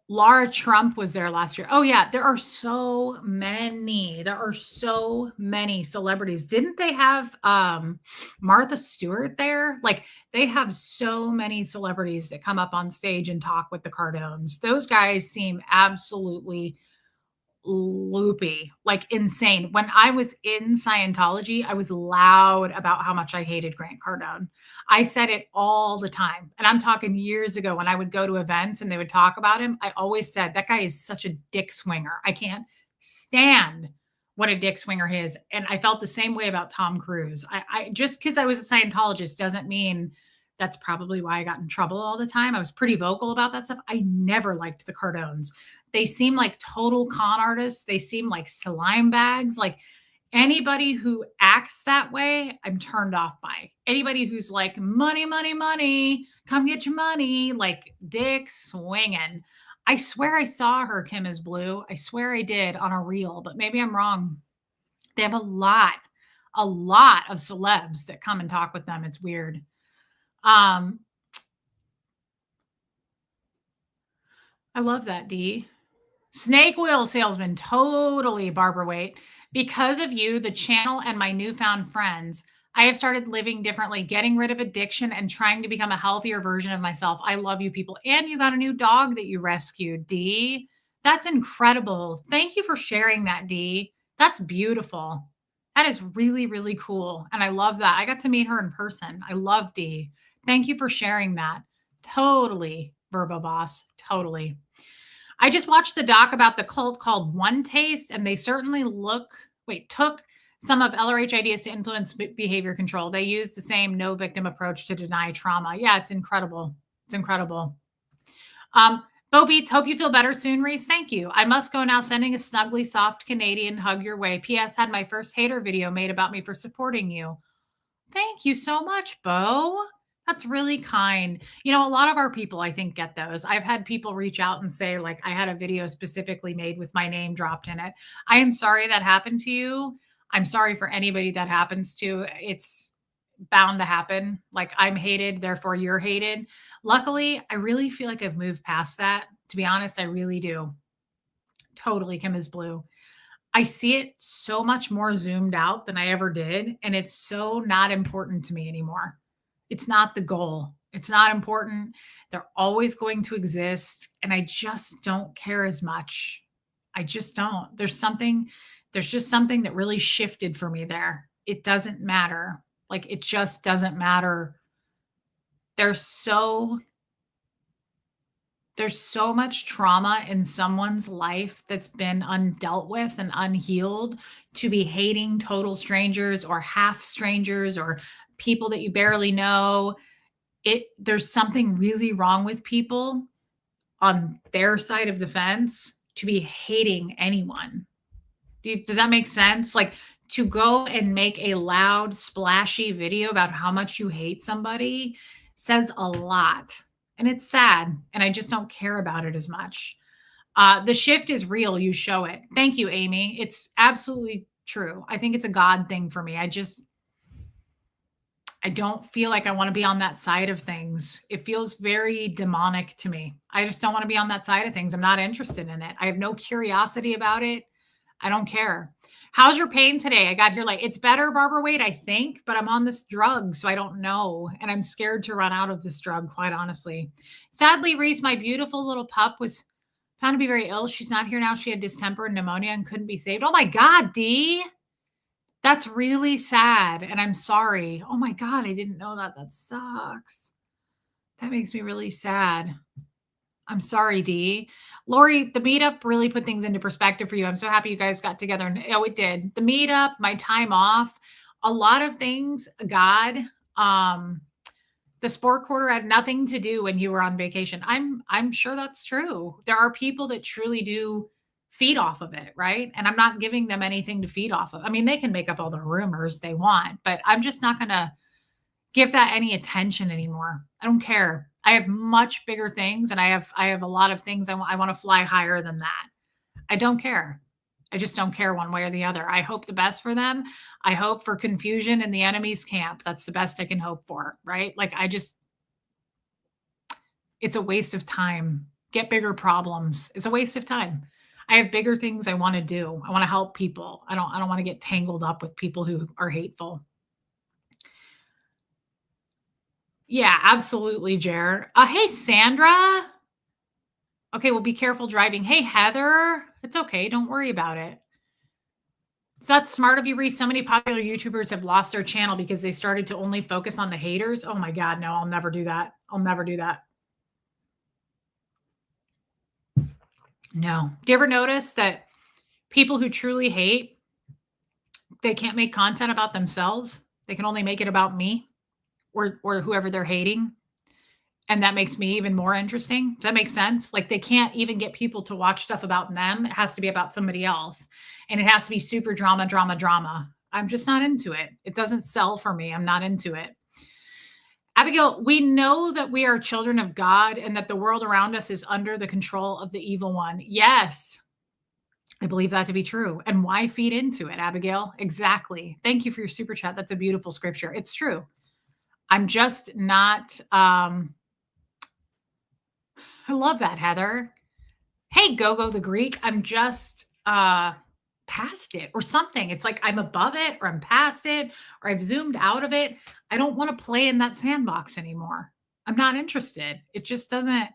Laura Trump was there last year. Oh yeah, there are so many. There are so many celebrities. Didn't they have Martha Stewart there? Like they have so many celebrities that come up on stage and talk with the Cardones. Those guys seem absolutely loopy, like insane. When I was in Scientology, I was loud about how much I hated Grant Cardone. I said it all the time. And I'm talking years ago when I would go to events and they would talk about him. I always said, that guy is such a dick swinger. I can't stand what a dick swinger he is. And I felt the same way about Tom Cruise. I just because I was a Scientologist doesn't mean that's probably why I got in trouble all the time. I was pretty vocal about that stuff. I never liked the Cardones. They seem like total con artists. They seem like slime bags. Like anybody who acts that way, I'm turned off by. Anybody who's like, money, money, money, come get your money, like dick swinging. I swear I saw her, Kim is Blue. I swear I did on a reel, but maybe I'm wrong. They have a lot of celebs that come and talk with them. It's weird. I love that, D. Snake oil salesman, totally, Barbara Waite. Because of you, the channel, and my newfound friends, I have started living differently, getting rid of addiction and trying to become a healthier version of myself. I love you people. And you got a new dog that you rescued, D. That's incredible. Thank you for sharing that, D. That's beautiful. That is really, really cool. And I love that. I got to meet her in person. I love D. Thank you for sharing that. Totally, Verbo Boss. Totally. I just watched the doc about the cult called One Taste, and they certainly took some of LRH ideas to influence behavior control. They used the same no victim approach to deny trauma. Yeah, it's incredible. It's incredible. Bo Beats, hope you feel better soon, Reese. Thank you. I must go now. Sending a snuggly, soft Canadian hug your way. P.S. Had my first hater video made about me for supporting you. Thank you so much, Bo. That's really kind. You know, a lot of our people, I think, get those. I've had people reach out and say, like, I had a video specifically made with my name dropped in it. I am sorry that happened to you. I'm sorry for anybody that happens to. It's bound to happen. Like, I'm hated, therefore you're hated. Luckily, I really feel like I've moved past that. To be honest, I really do. Totally, Kim is Blue. I see it so much more zoomed out than I ever did. And it's so not important to me anymore. It's not the goal. It's not important. They're always going to exist. And I just don't care as much. I just don't. There's something There's just something that really shifted for me there. It doesn't matter. Like, it just doesn't matter. There's so much trauma in someone's life that's been undealt with and unhealed to be hating total strangers or half strangers or people that you barely know. There's something really wrong with people on their side of the fence to be hating anyone. Does that make sense? Like, to go and make a loud, splashy video about how much you hate somebody says a lot. And it's sad. And I just don't care about it as much. The shift is real. You show it. Thank you, Amy. It's absolutely true. I think it's a God thing for me. I don't feel like I want to be on that side of things. It feels very demonic to me. I just don't want to be on that side of things. I'm not interested in it. I have no curiosity about it. I don't care. How's your pain today? I got here like, it's better, Barbara Wade, I think, but I'm on this drug, so I don't know. And I'm scared to run out of this drug, quite honestly. Sadly, Reese, my beautiful little pup, was found to be very ill. She's not here now. She had distemper and pneumonia and couldn't be saved. Oh my God, Dee. That's really sad. And I'm sorry. Oh my God, I didn't know that. That sucks. That makes me really sad. I'm sorry, Dee. Lori, the meetup really put things into perspective for you. I'm so happy you guys got together. And oh, it did. The meetup, my time off, a lot of things, God, the sport quarter had nothing to do when you were on vacation. I'm sure that's true. There are people that truly do feed off of it, right? And I'm not giving them anything to feed off of. I mean, they can make up all the rumors they want, but I'm just not going to give that any attention anymore. I don't care. I have much bigger things, and I have a lot of things I want to fly higher than that. I don't care. I just don't care one way or the other. I hope the best for them. I hope for confusion in the enemy's camp. That's the best I can hope for, right? Like, it's a waste of time. Get bigger problems. It's a waste of time. I have bigger things I want to do. I want to help people. I don't want to get tangled up with people who are hateful. Yeah, absolutely, Jer. Hey, Sandra. Okay, well, be careful driving. Hey, Heather. It's okay. Don't worry about it. It's not smart of you, Reese. So many popular YouTubers have lost their channel because they started to only focus on the haters. Oh my God, no, I'll never do that. I'll never do that. No. Do you ever notice that people who truly hate, they can't make content about themselves? They can only make it about me or whoever they're hating. And that makes me even more interesting. Does that make sense? Like, they can't even get people to watch stuff about them. It has to be about somebody else. And it has to be super drama, drama, drama. I'm just not into it. It doesn't sell for me. I'm not into it. Abigail, we know that we are children of God and that the world around us is under the control of the evil one. Yes, I believe that to be true. And why feed into it, Abigail? Exactly. Thank you for your super chat. That's a beautiful scripture. It's true. I'm just not... I love that, Heather. Hey, Gogo the Greek. I'm just past it or something. It's like I'm above it or I'm past it or I've zoomed out of it. I don't want to play in that sandbox anymore. I'm not interested. It just doesn't.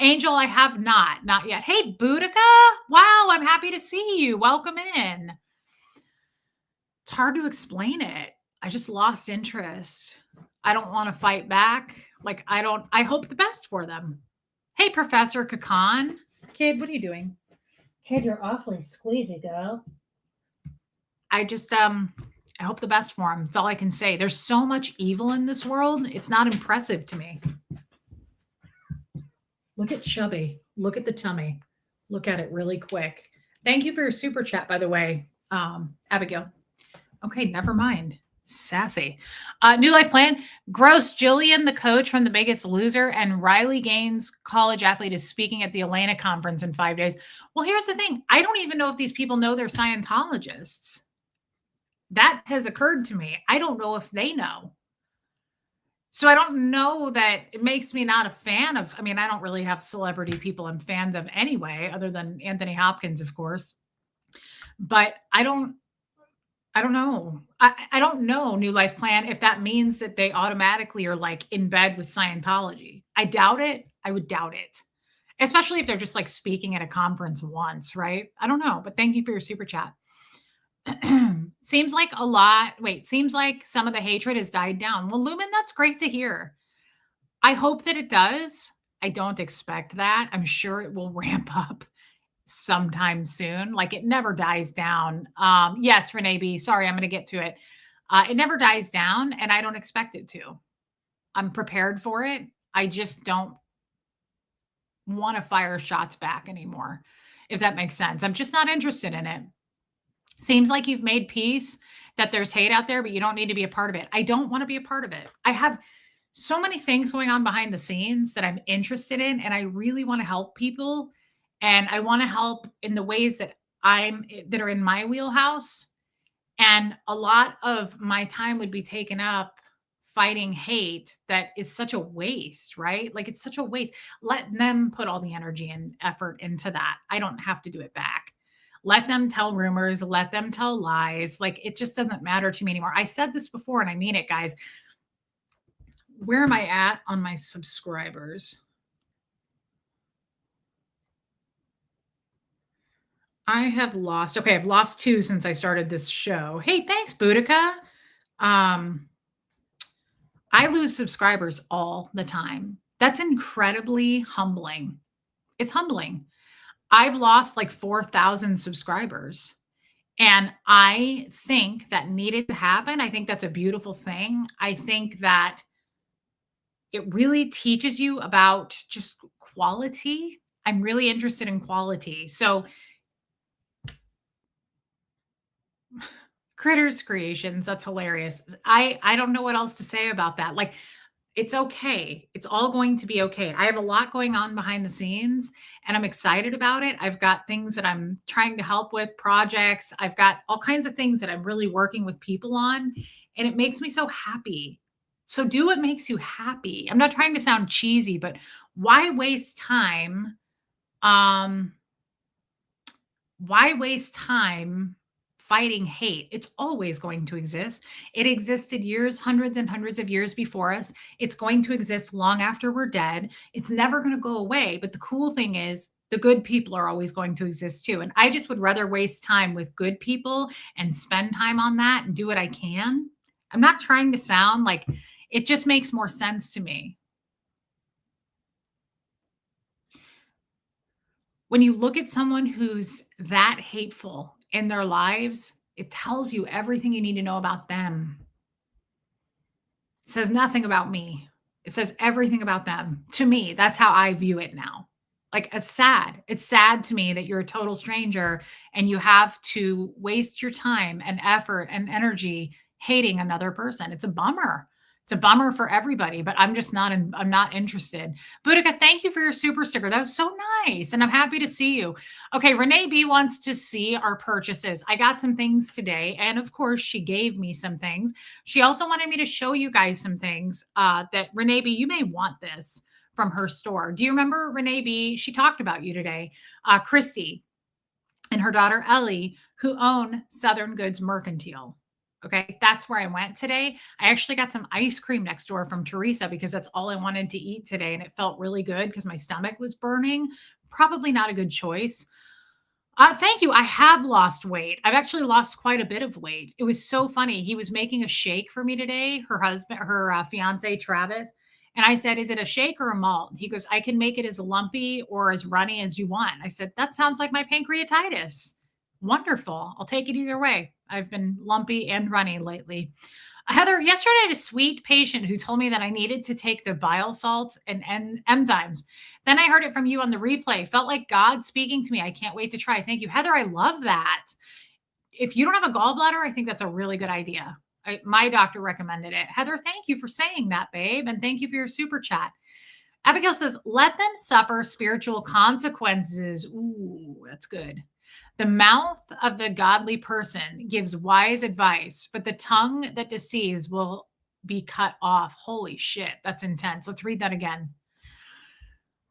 Angel, I have not yet. Hey, Boudica. Wow, I'm happy to see you. Welcome in. It's hard to explain it. I just lost interest. I don't want to fight back. Like, I hope the best for them. Hey, Professor Kakan. Kid, what are you doing? Kid, you're awfully squeezy, girl. I just, I hope the best for him. That's all I can say. There's so much evil in this world. It's not impressive to me. Look at Chubby. Look at the tummy. Look at it really quick. Thank you for your super chat, by the way, Abigail. Okay, never mind. Sassy. New life plan. Gross. Jillian, the coach from The Biggest Loser, and Riley Gaines, college athlete, is speaking at the Atlanta conference in 5 days. Well, here's the thing. I don't even know if these people know they're Scientologists. That has occurred to me. I don't know if they know. So I don't know that it makes me not a fan of, I mean, I don't really have celebrity people I'm fans of anyway, other than Anthony Hopkins, of course. But I don't know. I don't know, New Life Plan, if that means that they automatically are like in bed with Scientology. I doubt it. I would doubt it. Especially if they're just like speaking at a conference once, right? I don't know, but thank you for your super chat. Seems like a lot. Wait, seems like some of the hatred has died down. Well, Lumen, that's great to hear. I hope that it does. I don't expect that. I'm sure it will ramp up sometime soon. Like it never dies down. Yes, Renee B. Sorry, I'm going to get to it. It never dies down, and I don't expect it to. I'm prepared for it. I just don't want to fire shots back anymore, if that makes sense. I'm just not interested in it. Seems like you've made peace, that there's hate out there, but you don't need to be a part of it. I don't want to be a part of it. I have so many things going on behind the scenes that I'm interested in, and I really want to help people. And I want to help in the ways that are in my wheelhouse. And a lot of my time would be taken up fighting hate that is such a waste, right? Like it's such a waste. Let them put all the energy and effort into that. I don't have to do it back. Let them tell rumors, let them tell lies. Like it just doesn't matter to me anymore. I said this before and I mean it, guys. Where am I at on my subscribers? I have lost, okay, I've lost 2 since I started this show. Hey, thanks, Boudica. I lose subscribers all the time. That's incredibly humbling. It's humbling. I've lost like 4,000 subscribers. And I think that needed to happen. I think that's a beautiful thing. I think that it really teaches you about just quality. I'm really interested in quality. So, Critters Creations, that's hilarious. I don't know what else to say about that. Like it's okay. It's all going to be okay. I have a lot going on behind the scenes and I'm excited about it. I've got things that I'm trying to help with, projects. I've got all kinds of things that I'm really working with people on, and it makes me so happy. So do what makes you happy. I'm not trying to sound cheesy, but why waste time? Um, why waste time fighting hate? It's always going to exist. It existed years, hundreds and hundreds of years before us. It's going to exist long after we're dead. It's never going to go away. But the cool thing is, the good people are always going to exist too. And I just would rather waste time with good people and spend time on that and do what I can. I'm not trying to sound like it just makes more sense to me. When you look at someone who's that hateful in their lives, it tells you everything you need to know about them. It says nothing about me. It says everything about them. To me, that's how I view it now. Like it's sad. It's sad to me that you're a total stranger and you have to waste your time and effort and energy hating another person. It's a bummer. It's a bummer for everybody, but I'm just not I'm not interested. Boudica, thank you for your super sticker. That was so nice. And I'm happy to see you. Okay, Renee B wants to see our purchases. I got some things today. And of course, she gave me some things. She also wanted me to show you guys some things that Renee B, you may want this from her store. Do you remember Renee B? She talked about you today. Christy and her daughter Ellie, who own Southern Goods Mercantile. Okay, that's where I went today. I actually got some ice cream next door from Teresa because that's all I wanted to eat today. And it felt really good because my stomach was burning. Probably not a good choice. Thank you. I have lost weight. I've actually lost quite a bit of weight. It was so funny. He was making a shake for me today, her fiance, Travis. And I said, is it a shake or a malt? He goes, I can make it as lumpy or as runny as you want. I said, that sounds like my pancreatitis. Wonderful. I'll take it either way. I've been lumpy and runny lately. Heather, yesterday I had a sweet patient who told me that I needed to take the bile salts and enzymes. Then I heard it from you on the replay. Felt like God speaking to me. I can't wait to try. Thank you. Heather, I love that. If you don't have a gallbladder, I think that's a really good idea. My doctor recommended it. Heather, thank you for saying that, babe. And thank you for your super chat. Abigail says, let them suffer spiritual consequences. Ooh, that's good. The mouth of the godly person gives wise advice, but the tongue that deceives will be cut off. Holy shit, that's intense. Let's read that again.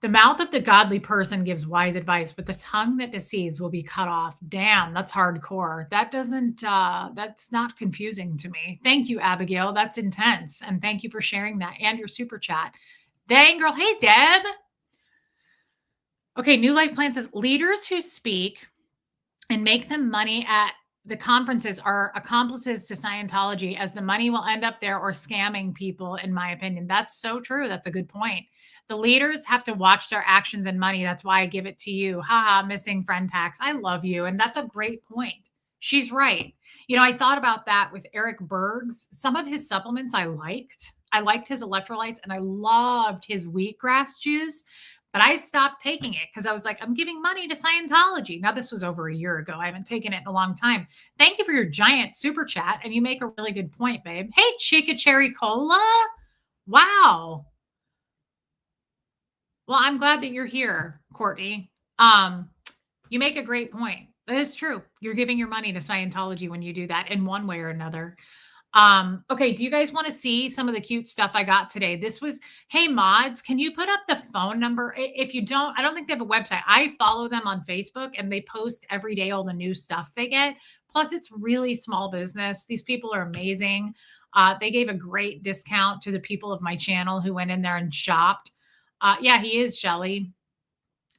The mouth of the godly person gives wise advice, but the tongue that deceives will be cut off. Damn, that's hardcore. That's not confusing to me. Thank you, Abigail. That's intense. And thank you for sharing that and your super chat. Dang, girl. Hey, Deb. Okay, New Life Plan says leaders who speak and make them money at the conferences are accomplices to Scientology, as the money will end up there or scamming people, in my opinion. That's so true. That's a good point. The leaders have to watch their actions and money. That's why I give it to you. Haha, missing friend tax. I love you. And that's a great point. She's right. I thought about that with Eric Berg's. Some of his supplements I liked. I liked his electrolytes and I loved his wheatgrass juice. But I stopped taking it because I was like, I'm giving money to Scientology. Now, this was over a year ago. I haven't taken it in a long time. Thank you for your giant super chat. And you make a really good point, babe. Hey, Chica Cherry Cola. Wow. Well, I'm glad that you're here, Courtney. You make a great point. That is true. You're giving your money to Scientology when you do that in one way or another. Okay, do you guys want to see some of the cute stuff I got today? This was, hey mods, can you put up the phone number? If you don't, I don't think they have a website. I follow them on Facebook and they post every day all the new stuff they get. Plus, it's really small business. These people are amazing. They gave a great discount to the people of my channel who went in there and shopped. Yeah, he is Shelly.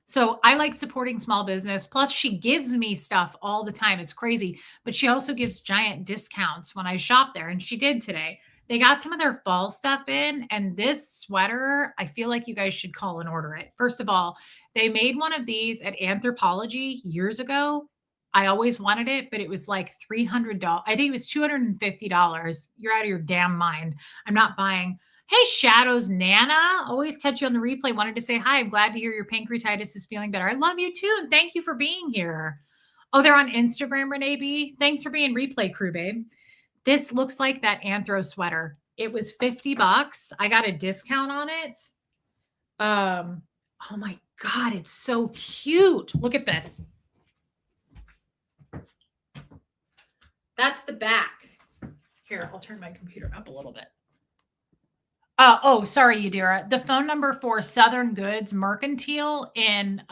So I like supporting small business. Plus, she gives me stuff all the time. It's crazy. But she also gives giant discounts when I shop there. And she did today. They got some of their fall stuff in. And this sweater, I feel like you guys should call and order it. First of all, they made one of these at Anthropology years ago. I always wanted it, but it was like $300. I think it was $250. You're out of your damn mind. I'm not buying. Hey, Shadows Nana. Always catch you on the replay. Wanted to say hi. I'm glad to hear your pancreatitis is feeling better. I love you too. And thank you for being here. Oh, they're on Instagram, Renee B. Thanks for being replay crew, babe. This looks like that Anthro sweater. It was $50. I got a discount on it. Oh my God, it's so cute. Look at this. That's the back. Here, I'll turn my computer up a little bit. Oh, sorry, Yadira. The phone number for Southern Goods Mercantile in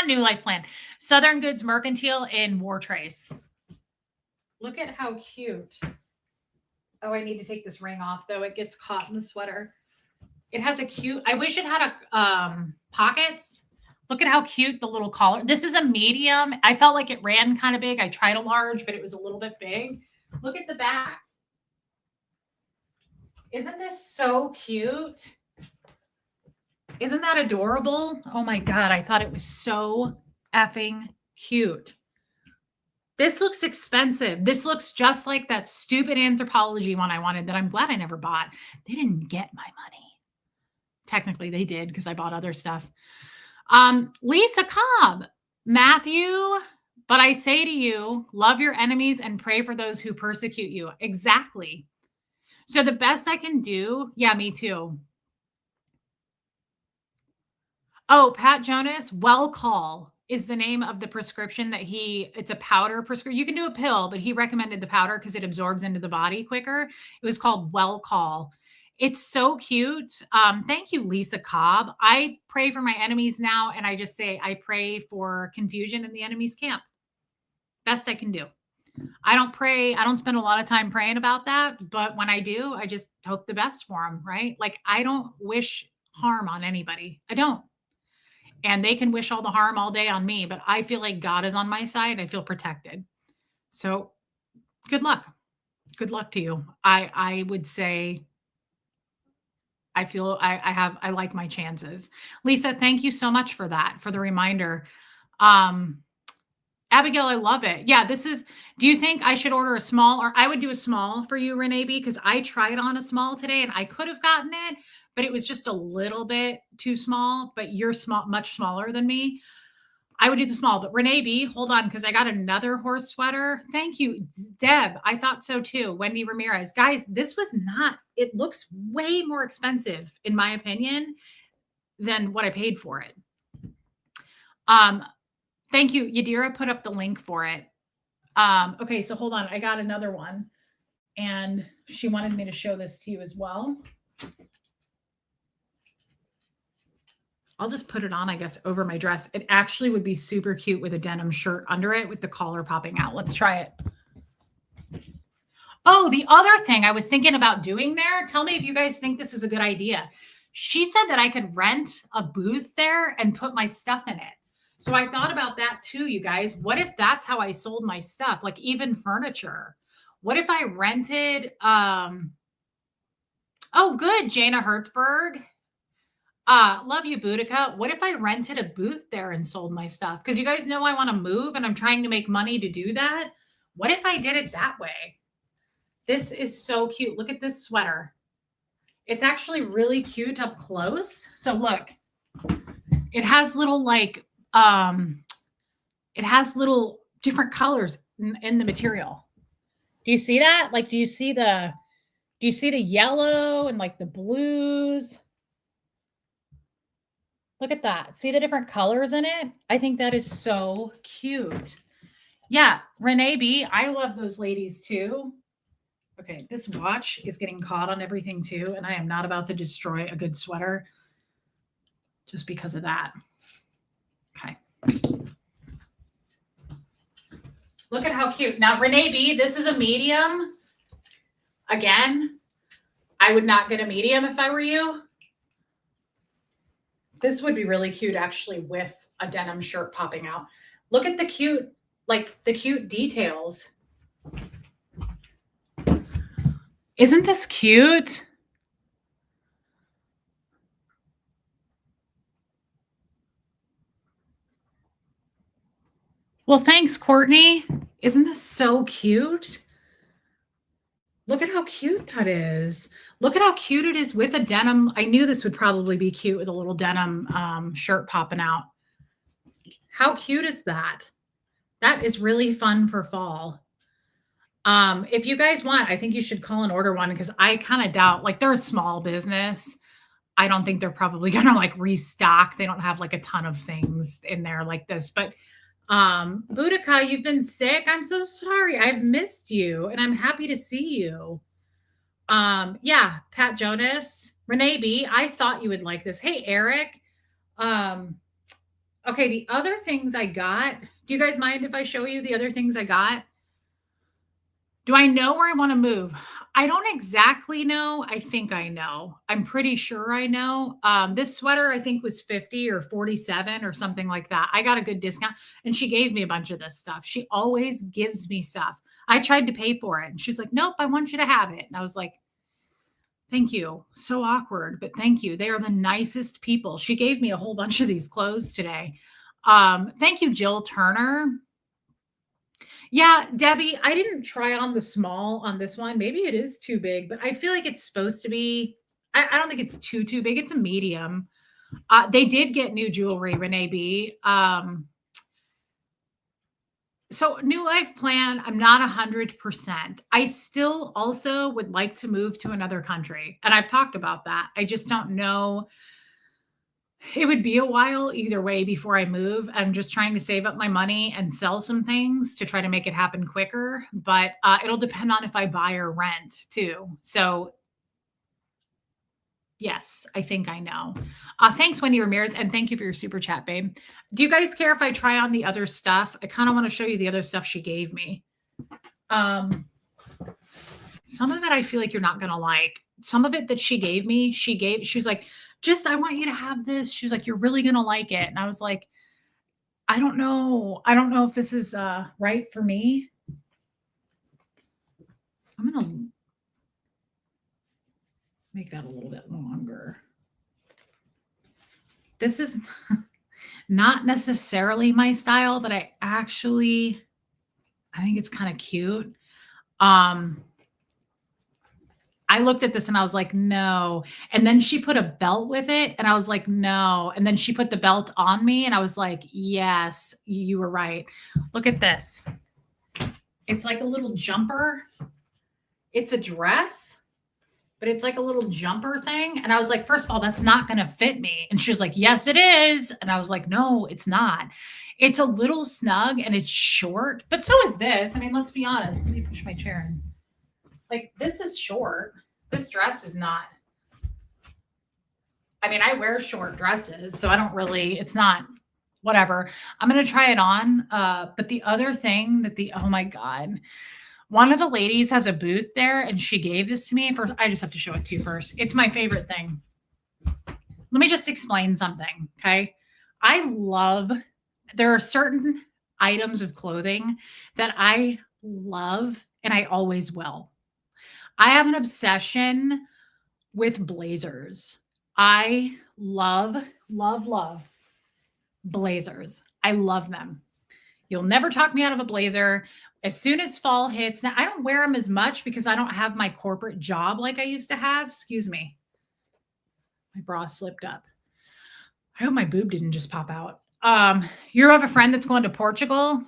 New Life Plan. Southern Goods Mercantile in War Trace. Look at how cute. Oh, I need to take this ring off, though. It gets caught in the sweater. It has a cute, I wish it had a pockets. Look at how cute the little collar. This is a medium. I felt like it ran kind of big. I tried a large, but it was a little bit big. Look at the back. Isn't this so cute? Isn't that adorable? Oh my God, I thought it was so effing cute. This looks expensive. This looks just like that stupid Anthropology one I wanted that I'm glad I never bought. They didn't get my money. Technically, they did because I bought other stuff. Lisa Cobb, Matthew, but I say to you, love your enemies and pray for those who persecute you. Exactly. So the best I can do, yeah, me too. Oh, Pat Jonas, Well Call is the name of the prescription that it's a powder prescription. You can do a pill, but he recommended the powder because it absorbs into the body quicker. It was called Well Call. It's so cute. Thank you, Lisa Cobb. I pray for my enemies now, and I just say I pray for confusion in the enemy's camp. Best I can do. I don't pray. I don't spend a lot of time praying about that. But when I do, I just hope the best for them, right? Like I don't wish harm on anybody. I don't. And they can wish all the harm all day on me, but I feel like God is on my side. I feel protected. So good luck. Good luck to you. I would say I feel I like my chances. Lisa, thank you so much for that, for the reminder. Abigail, I love it. Yeah, do you think I should order a small, or I would do a small for you, Renee B, because I tried on a small today and I could have gotten it, but it was just a little bit too small, but you're much smaller than me. I would do the small, but Renee B, hold on, because I got another horse sweater. Thank you, Deb. I thought so too. Wendy Ramirez. Guys, it looks way more expensive, in my opinion, than what I paid for it. Thank you. Yadira put up the link for it. Okay, so hold on. I got another one. And she wanted me to show this to you as well. I'll just put it on, I guess, over my dress. It actually would be super cute with a denim shirt under it with the collar popping out. Let's try it. Oh, the other thing I was thinking about doing there, tell me if you guys think this is a good idea. She said that I could rent a booth there and put my stuff in it. So I thought about that too, you guys. What if that's how I sold my stuff? Like even furniture. What if I rented oh good, Jana Hertzberg. Love you, Boudica. What if I rented a booth there and sold my stuff? Because you guys know I want to move and I'm trying to make money to do that. What if I did it that way? This is so cute. Look at this sweater. It's actually really cute up close. So look, it has little like, it has little different colors in the material. Do you see that? Like, do you see the yellow and like the blues? Look at that. See the different colors in it? I think that is so cute. Yeah, Renee B, I love those ladies too. Okay, this watch is getting caught on everything too, and I am not about to destroy a good sweater just because of that. Okay. Look at how cute. Now, Renee B, this is a medium. Again, I would not get a medium if I were you. This would be really cute actually with a denim shirt popping out. Look at the cute, like the cute details. Isn't this cute? Well, thanks, Courtney. Isn't this so cute? Look at how cute that is. Look at how cute it is with a denim. I knew this would probably be cute with a little denim shirt popping out. How cute is that? That is really fun for fall. If you guys want, I think you should call and order one because I kind of doubt, like they're a small business. I don't think they're probably going to like restock. They don't have like a ton of things in there like this, but Boudica, you've been sick. I'm so sorry. I've missed you and I'm happy to see you. Yeah, Pat Jonas, Renee B, I thought you would like this. Hey, Eric. Okay, the other things I got. Do you guys mind if I show you the other things I got? Do I know where I want to move? I don't exactly know. I think I know. I'm pretty sure I know. This sweater, I think, was 50 or 47 or something like that. I got a good discount and she gave me a bunch of this stuff. She always gives me stuff. I tried to pay for it and she's like, nope, I want you to have it. And I was like, thank you. So awkward, but thank you. They are the nicest people. She gave me a whole bunch of these clothes today. Thank you, Jill Turner. Yeah, Debbie, I didn't try on the small on this one. Maybe it is too big, but I feel like it's supposed to be. I don't think it's too big. It's a medium. They did get new jewelry, Renee B. So new life plan, I'm not 100%. I still also would like to move to another country. And I've talked about that. I just don't know. It would be a while either way before I move. I'm just trying to save up my money and sell some things to try to make it happen quicker. But it'll depend on if I buy or rent too. So yes, I think I know. Thanks, Wendy Ramirez. And thank you for your super chat, babe. Do you guys care if I try on the other stuff? I kind of want to show you the other stuff she gave me. Some of it I feel like you're not going to like. Some of it that she gave me, she was like, I want you to have this. She was like, you're really going to like it. And I was like, I don't know. I don't know if this is right for me. I'm going to make that a little bit longer. This is not necessarily my style, but I think it's kind of cute. I looked at this and I was like, no. And then she put a belt with it and I was like, no. And then she put the belt on me and I was like, yes, you were right. Look at this. It's like a little jumper. It's a dress, but it's like a little jumper thing. And I was like, first of all, that's not going to fit me. And she was like, yes, it is. And I was like, no, it's not. It's a little snug and it's short, but so is this. I mean, let's be honest. Let me push my chair in. Like, this is short. This dress is not. I mean, I wear short dresses, so I don't really, it's not, whatever. I'm going to try it on. But the other thing that oh my God, one of the ladies has a booth there and she gave this to me. First, I just have to show it to you first. It's my favorite thing. Let me just explain something, okay? I love There are certain items of clothing that I love and I always will. I have an obsession with blazers. I love blazers. I love them. You'll never talk me out of a blazer. As soon as fall hits, now I don't wear them as much because I don't have my corporate job like I used to have. Excuse me. My bra slipped up. I hope my boob didn't just pop out. You have a friend that's going to Portugal.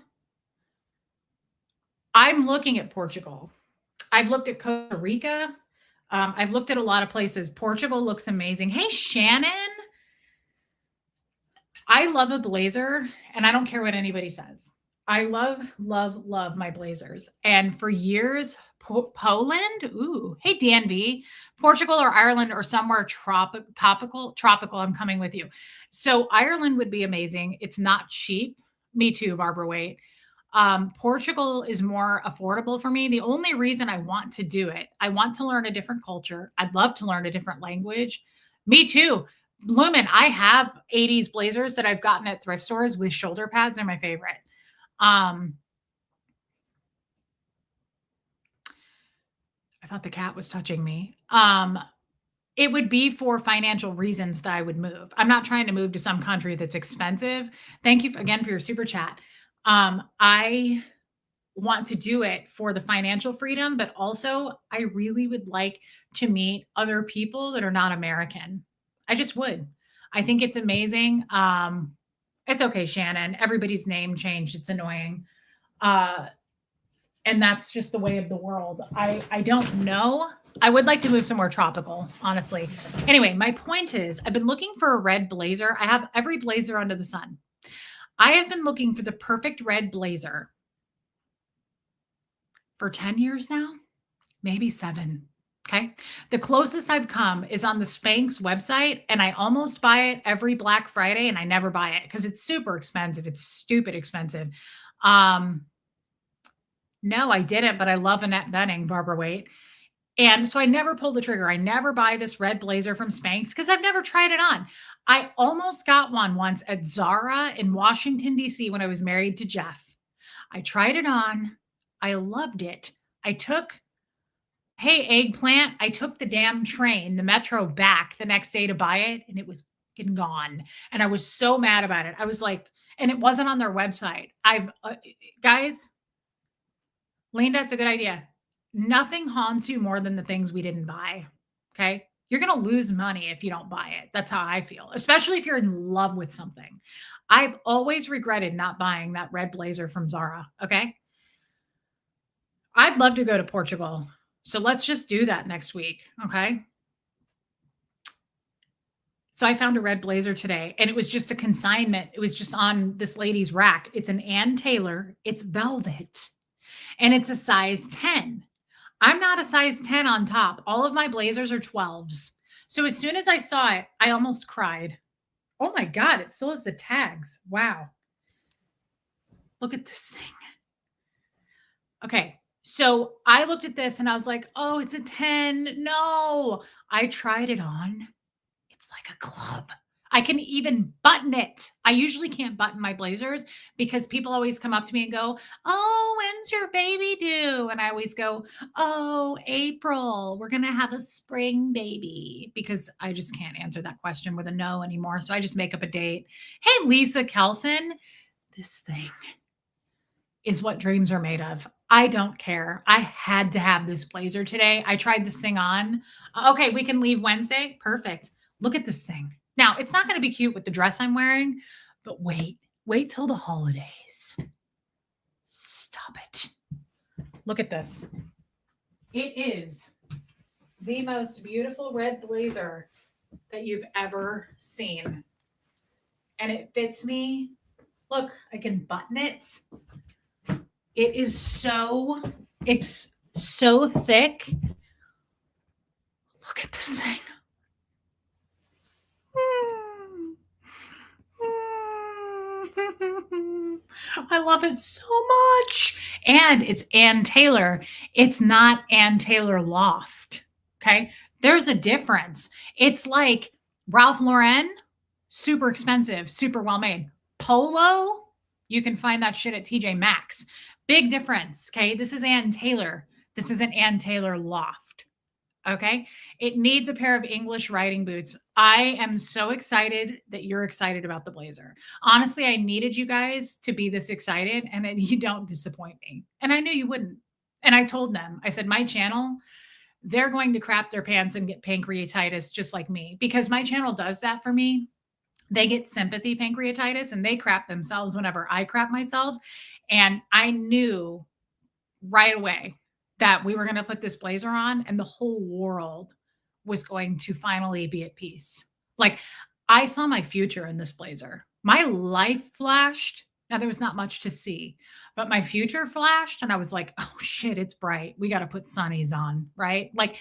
I'm looking at Portugal. I've looked at Costa Rica. I've looked at a lot of places. Portugal looks amazing. Hey, Shannon. I love a blazer, and I don't care what anybody says. I love my blazers. And for years, Poland, ooh, hey, DNV, Portugal or Ireland or somewhere tropical, I'm coming with you. So Ireland would be amazing. It's not cheap. Me too, Barbara Waite. Portugal is more affordable for me. The only reason I want to do it, I want to learn a different culture. I'd love to learn a different language. Me too. Lumen, I have 80s blazers that I've gotten at thrift stores with shoulder pads. They're my favorite. I thought the cat was touching me. It would be for financial reasons that I would move. I'm not trying to move to some country that's expensive. Thank you again for your super chat. I want to do it for the financial freedom, but also I really would like to meet other people that are not American. I just would. I think it's amazing. It's okay, Shannon. Everybody's name changed. It's annoying. And that's just the way of the world. I don't know. I would like to move somewhere tropical, honestly. Anyway, my point is I've been looking for a red blazer. I have every blazer under the sun. I have been looking for the perfect red blazer for 10 years now, maybe 7. Okay. The closest I've come is on the Spanx website, and I almost buy it every Black Friday, and I never buy it because it's super expensive. It's stupid expensive. No, I didn't, but I love Annette Bening, Barbara Waite. And so I never pull the trigger. I never buy this red blazer from Spanx because I've never tried it on. I almost got one once at Zara in Washington, D.C. when I was married to Jeff. I tried it on. I loved it. Hey, eggplant, I took the damn train, the metro back the next day to buy it, and it was gone. And I was so mad about it. I was like, and it wasn't on their website. Guys, Linda, it's a good idea. Nothing haunts you more than the things we didn't buy. Okay. You're going to lose money if you don't buy it. That's how I feel, especially if you're in love with something. I've always regretted not buying that red blazer from Zara. Okay. I'd love to go to Portugal. So let's just do that next week. Okay. So I found a red blazer today, and it was just a consignment. It was just on this lady's rack. It's an Ann Taylor. It's velvet, and it's a size 10. I'm not a size 10 on top. All of my blazers are 12s. So as soon as I saw it, I almost cried. Oh my God, it still has the tags. Wow. Look at this thing. Okay. So I looked at this and I was like, oh, it's a 10. No, I tried it on. It's like a club. I can even button it. I usually can't button my blazers because people always come up to me and go, oh, when's your baby due? And I always go, oh, April. We're going to have a spring baby, because I just can't answer that question with a no anymore. So I just make up a date. Hey, Lisa Kelson, this thing is what dreams are made of. I don't care. I had to have this blazer today. I tried this thing on. Okay, we can leave Wednesday. Perfect. Look at this thing. Now, it's not going to be cute with the dress I'm wearing, but wait till the holidays. Stop it. Look at this. It is the most beautiful red blazer that you've ever seen. And it fits me. Look, I can button it. It's so thick. Look at this thing. I love it so much. And it's Ann Taylor. It's not Ann Taylor Loft. Okay. There's a difference. It's like Ralph Lauren, super expensive, super well made. Polo, You can find that shit at TJ Maxx. Big difference. Okay. This is Ann Taylor. This is an Ann Taylor loft. Okay. It needs a pair of English riding boots. I am so excited that you're excited about the blazer. Honestly, I needed you guys to be this excited and that you don't disappoint me. And I knew you wouldn't. And I told them, I said, my channel, they're going to crap their pants and get pancreatitis just like me because my channel does that for me. They get sympathy pancreatitis and they crap themselves whenever I crap myself. And I knew right away that we were going to put this blazer on and the whole world was going to finally be at peace. Like I saw my future in this blazer. My life flashed. Now there was not much to see, but my future flashed and I was like, oh shit, it's bright. We got to put sunnies on, right? Like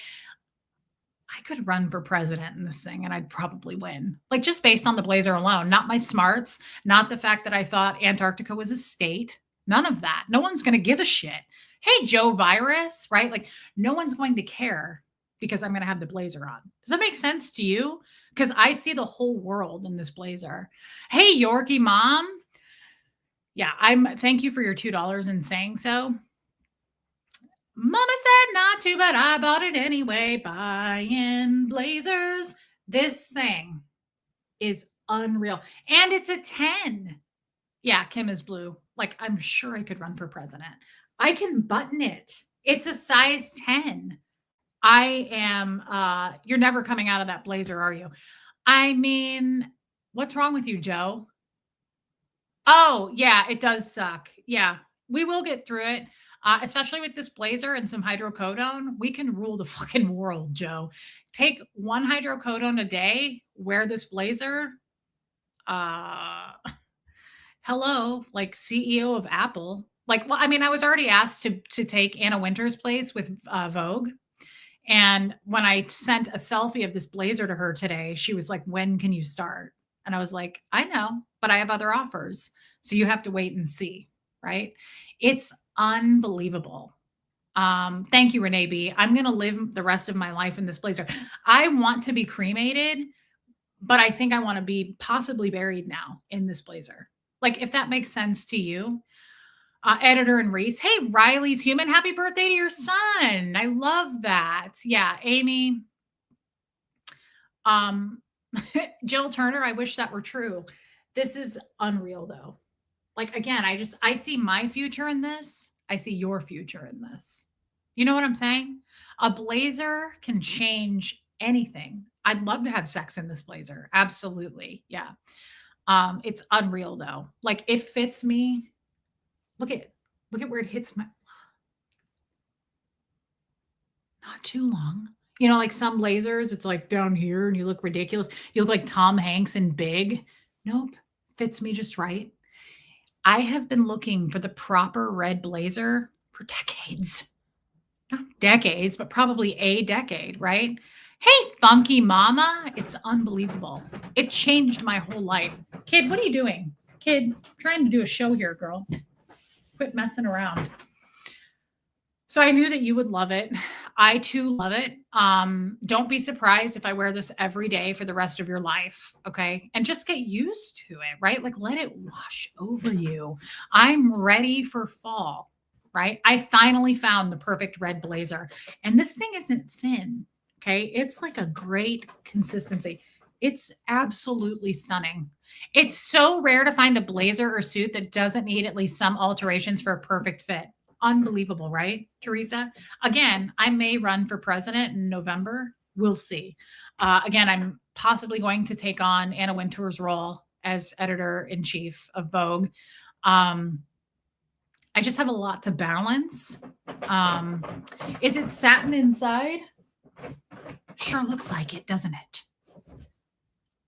I could run for president in this thing and I'd probably win. Like just based on the blazer alone, not my smarts, not the fact that I thought Antarctica was a state, none of that. No one's going to give a shit. Hey, Joe Virus, right? Like no one's going to care because I'm going to have the blazer on. Does that make sense to you? Because I see the whole world in this blazer. Hey, Yorkie mom. Yeah, thank you for your $2 in saying so. Mama said not to, but I bought it anyway. Buying blazers. This thing is unreal. And it's a 10. Yeah, Kim is blue. Like, I'm sure I could run for president. I can button it. It's a size 10. I am, you're never coming out of that blazer, are you? I mean, what's wrong with you, Joe? Oh, yeah, it does suck. Yeah, we will get through it. Especially with this blazer and some hydrocodone, we can rule the fucking world, Joe. Take one hydrocodone a day, wear this blazer. Hello, like CEO of Apple. Like, well, I mean, I was already asked to take Anna Wintour's place with Vogue. And when I sent a selfie of this blazer to her today, she was like, when can you start? And I was like, I know, but I have other offers. So you have to wait and see, right? It's unbelievable. Thank you, Renee B. I'm going to live the rest of my life in this blazer. I want to be cremated, but I think I want to be possibly buried now in this blazer. Like, if that makes sense to you. Editor and Reese. Hey, Riley's human. Happy birthday to your son. I love that. Yeah, Amy. Jill Turner, I wish that were true. This is unreal though. Like again, I see my future in this. I see your future in this. You know what I'm saying? A blazer can change anything. I'd love to have sex in this blazer. Absolutely. Yeah. It's unreal though. Like it fits me. Look at where it hits my not too long. You know, like some blazers, it's like down here and you look ridiculous. You look like Tom Hanks in Big. Nope. Fits me just right. I have been looking for the proper red blazer for decades. Not decades, but probably a decade, right? Hey, funky mama. It's unbelievable. It changed my whole life. Kid, what are you doing? Kid, trying to do a show here, girl. Quit messing around. So I knew that you would love it. I too love it. Don't be surprised if I wear this every day for the rest of your life. Okay. And just get used to it, right? Like let it wash over you. I'm ready for fall, right? I finally found the perfect red blazer. And this thing isn't thin. Okay. It's like a great consistency. It's absolutely stunning. It's so rare to find a blazer or suit that doesn't need at least some alterations for a perfect fit. Unbelievable, right, Teresa? Again, I may run for president in November. We'll see. Again, I'm possibly going to take on Anna Wintour's role as editor-in-chief of Vogue. I just have a lot to balance. Is it satin inside? Sure looks like it, doesn't it?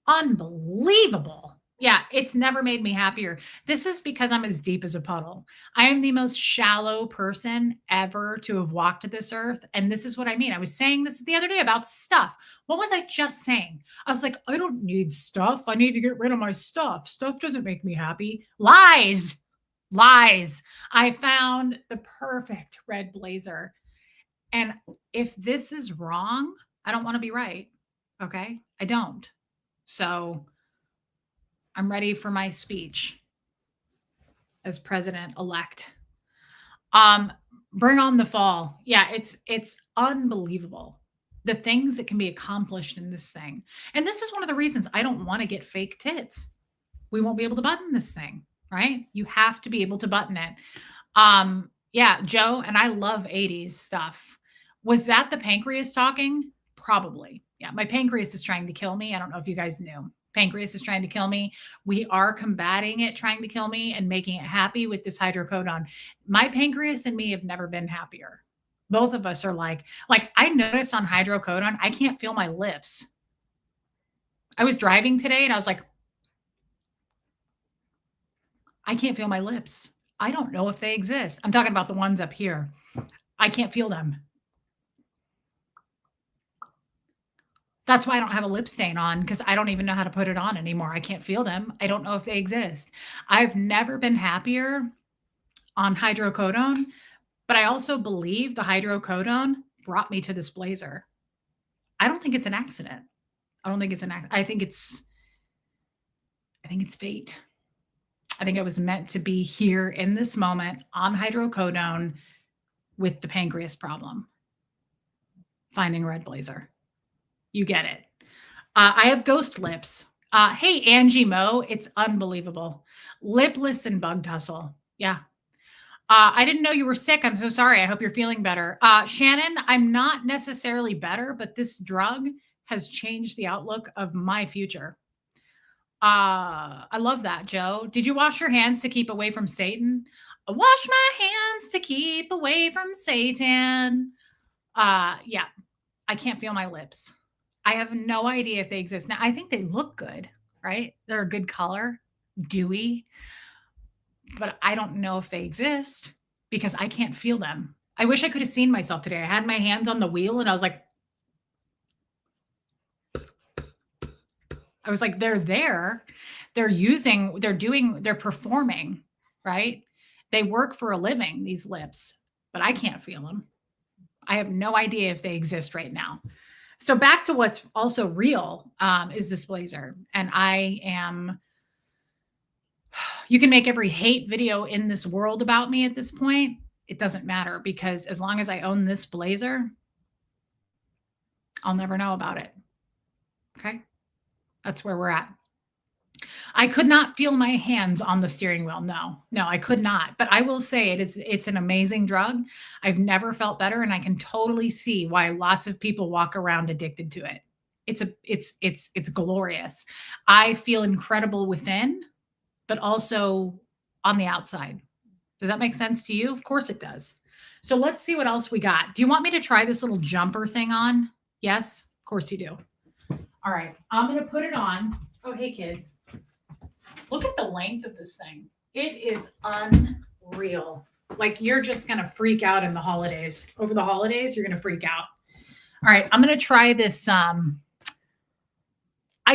Unbelievable. Yeah, it's never made me happier. This is because I'm as deep as a puddle. I am the most shallow person ever to have walked this earth. And this is what I mean. I was saying this the other day about stuff. What was I just saying? I was like, I don't need stuff. I need to get rid of my stuff. Stuff doesn't make me happy. Lies. Lies. I found the perfect red blazer. And if this is wrong, I don't want to be right. Okay? I don't. So I'm ready for my speech. as president-elect. Bring on the fall. Yeah, it's unbelievable the things that can be accomplished in this thing. And this is one of the reasons I don't want to get fake tits. We won't be able to button this thing, right? You have to be able to button it. Yeah, Joe, and I love 80s stuff. Was that the pancreas talking? Probably. Yeah, my pancreas is trying to kill me. I don't know if you guys knew. Pancreas is trying to kill me. We are combating it, trying to kill me and making it happy with this hydrocodone. My pancreas and me have never been happier. Both of us are like I noticed on hydrocodone, I can't feel my lips. I was driving today and I was like, I can't feel my lips. I don't know if they exist. I'm talking about the ones up here. I can't feel them. That's why I don't have a lip stain on, because I don't even know how to put it on anymore. I can't feel them. I don't know if they exist. I've never been happier on hydrocodone, but I also believe the hydrocodone brought me to this blazer. I don't think it's an accident. I don't think it's an accident. I think it's fate. I think I was meant to be here in this moment on hydrocodone with the pancreas problem. Finding red blazer. You get it. I have ghost lips. Hey, Angie Mo, it's unbelievable. Lipless and bug tussle. Yeah. I didn't know you were sick. I'm so sorry. I hope you're feeling better. Shannon, I'm not necessarily better, but this drug has changed the outlook of my future. I love that, Joe. Did you wash your hands to keep away from Satan? Wash my hands to keep away from Satan. Yeah, I can't feel my lips. I have no idea if they exist. Now, I think they look good, right? They're a good color, dewy, but I don't know if they exist because I can't feel them. I wish I could have seen myself today. I had my hands on the wheel and I was like, they're there. They're performing, right? They work for a living, these lips, but I can't feel them. I have no idea if they exist right now. So back to what's also real is this blazer. And you can make every hate video in this world about me at this point. It doesn't matter, because as long as I own this blazer, I'll never know about it. Okay. That's where we're at. I could not feel my hands on the steering wheel. No, I could not. But I will say it's an amazing drug. I've never felt better, and I can totally see why lots of people walk around addicted to it. It's glorious. I feel incredible within, but also on the outside. Does that make sense to you? Of course it does. So let's see what else we got. Do you want me to try this little jumper thing on? Yes, of course you do. All right, I'm going to put it on. Oh, hey, kid. Look at the length of this thing. It is unreal. Like, you're just going to freak out in the holidays. Over the holidays, you're going to freak out. All right, I'm going to try this. I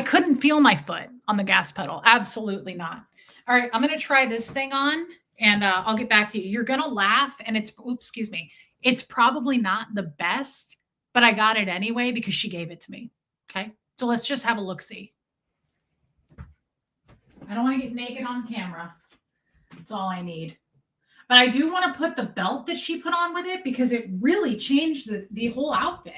couldn't feel my foot on the gas pedal. Absolutely not. All right, I'm going to try this thing on, and I'll get back to you. You're going to laugh, and it's probably not the best, but I got it anyway because she gave it to me. Okay, so let's just have a look-see. I don't want to get naked on camera. That's all I need. But I do want to put the belt that she put on with it, because it really changed the whole outfit.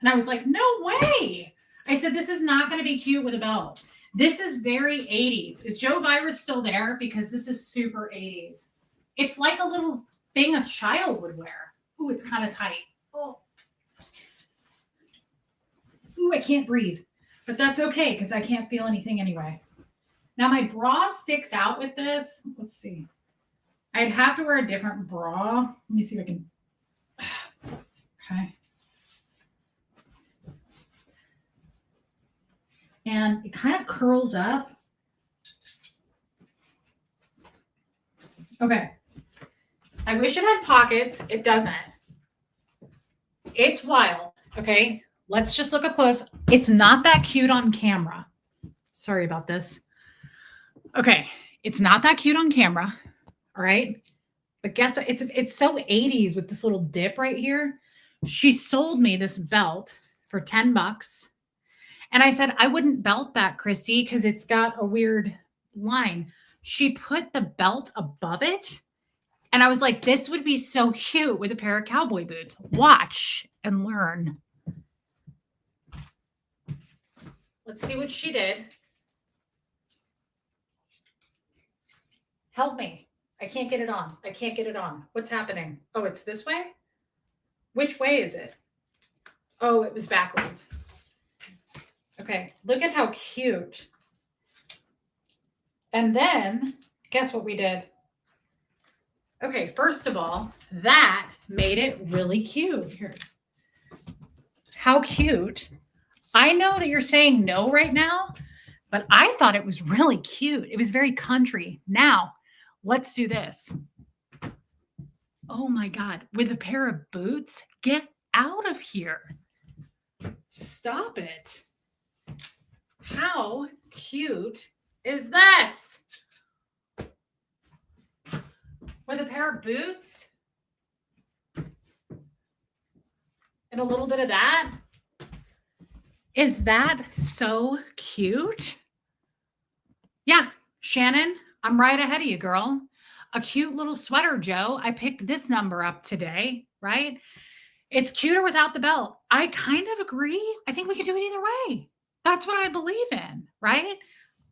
And I was like, no way. I said, this is not going to be cute with a belt. This is very 80s. Is Joe Virus still there? Because this is super 80s. It's like a little thing a child would wear. Ooh, it's kind of tight. Oh. Ooh, I can't breathe. But that's okay, because I can't feel anything anyway. Now my bra sticks out with this. Let's see. I'd have to wear a different bra. Let me see if I can. Okay. And it kind of curls up. Okay. I wish it had pockets. It doesn't. It's wild. Okay. Let's just look up close. It's not that cute on camera. Sorry about this. Okay. It's not that cute on camera. All right. But guess what? It's so 80s with this little dip right here. She sold me this belt for $10. And I said, I wouldn't belt that, Christy, because it's got a weird line. she put the belt above it. And I was like, this would be so cute with a pair of cowboy boots. Watch and learn. Let's see what she did. Help me. I can't get it on. I can't get it on. What's happening? Oh, it's this way? Which way is it? Oh, it was backwards. Okay, look at how cute. And then, guess what we did? Okay, first of all, that made it really cute. Here. How cute. I know that you're saying no right now, but I thought it was really cute. It was very country. Now, let's do this. Oh my God, with a pair of boots? Get out of here. Stop it. How cute is this? With a pair of boots and a little bit of that. Is that so cute? Yeah, Shannon, I'm right ahead of you, girl. A cute little sweater, Joe. I picked this number up today, right? It's cuter without the belt. I kind of agree. I think we can do it either way. That's what I believe in, right?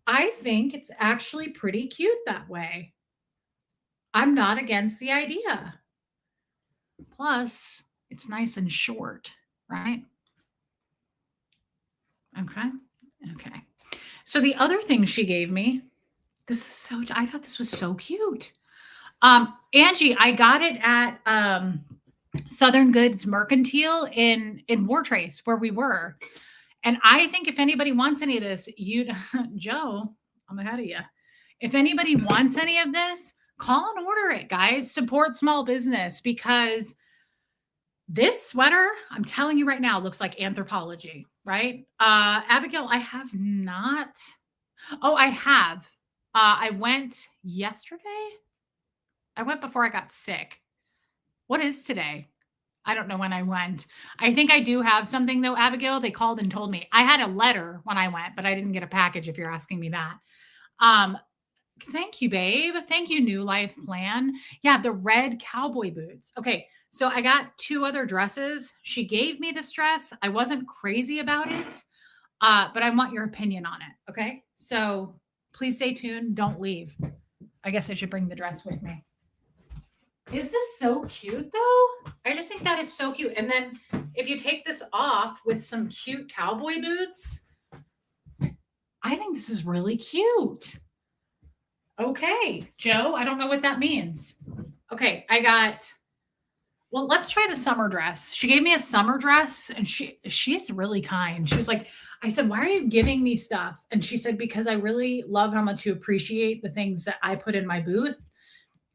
I think it's actually pretty cute that way. I'm not against the idea. Plus, it's nice and short, right? Okay. So the other thing she gave me, I thought this was so cute. Angie, I got it at Southern Goods Mercantile in War Trace where we were. And I think if anybody wants any of this, Joe, I'm ahead of you. If anybody wants any of this, call and order it, guys. Support small business because this sweater, I'm telling you right now, looks like anthropology, right? Abigail, I have not. Oh, I have. I went yesterday. I went before I got sick. What is today? I don't know when I went. I think I do have something though, Abigail. They called and told me. I had a letter when I went, but I didn't get a package if you're asking me that. Thank you, babe. Thank you, New Life Plan. Yeah, the red cowboy boots. Okay, so I got 2 other dresses. She gave me this dress. I wasn't crazy about it, but I want your opinion on it. Okay, so please stay tuned. Don't leave. I guess I should bring the dress with me. Is this so cute though? I just think that is so cute. And then if you take this off with some cute cowboy boots, I think this is really cute. Okay, Joe, I don't know what that means. Okay, well, let's try the summer dress. She gave me a summer dress and she's really kind. She was like, I said, why are you giving me stuff? And she said, because I really love how much you appreciate the things that I put in my booth.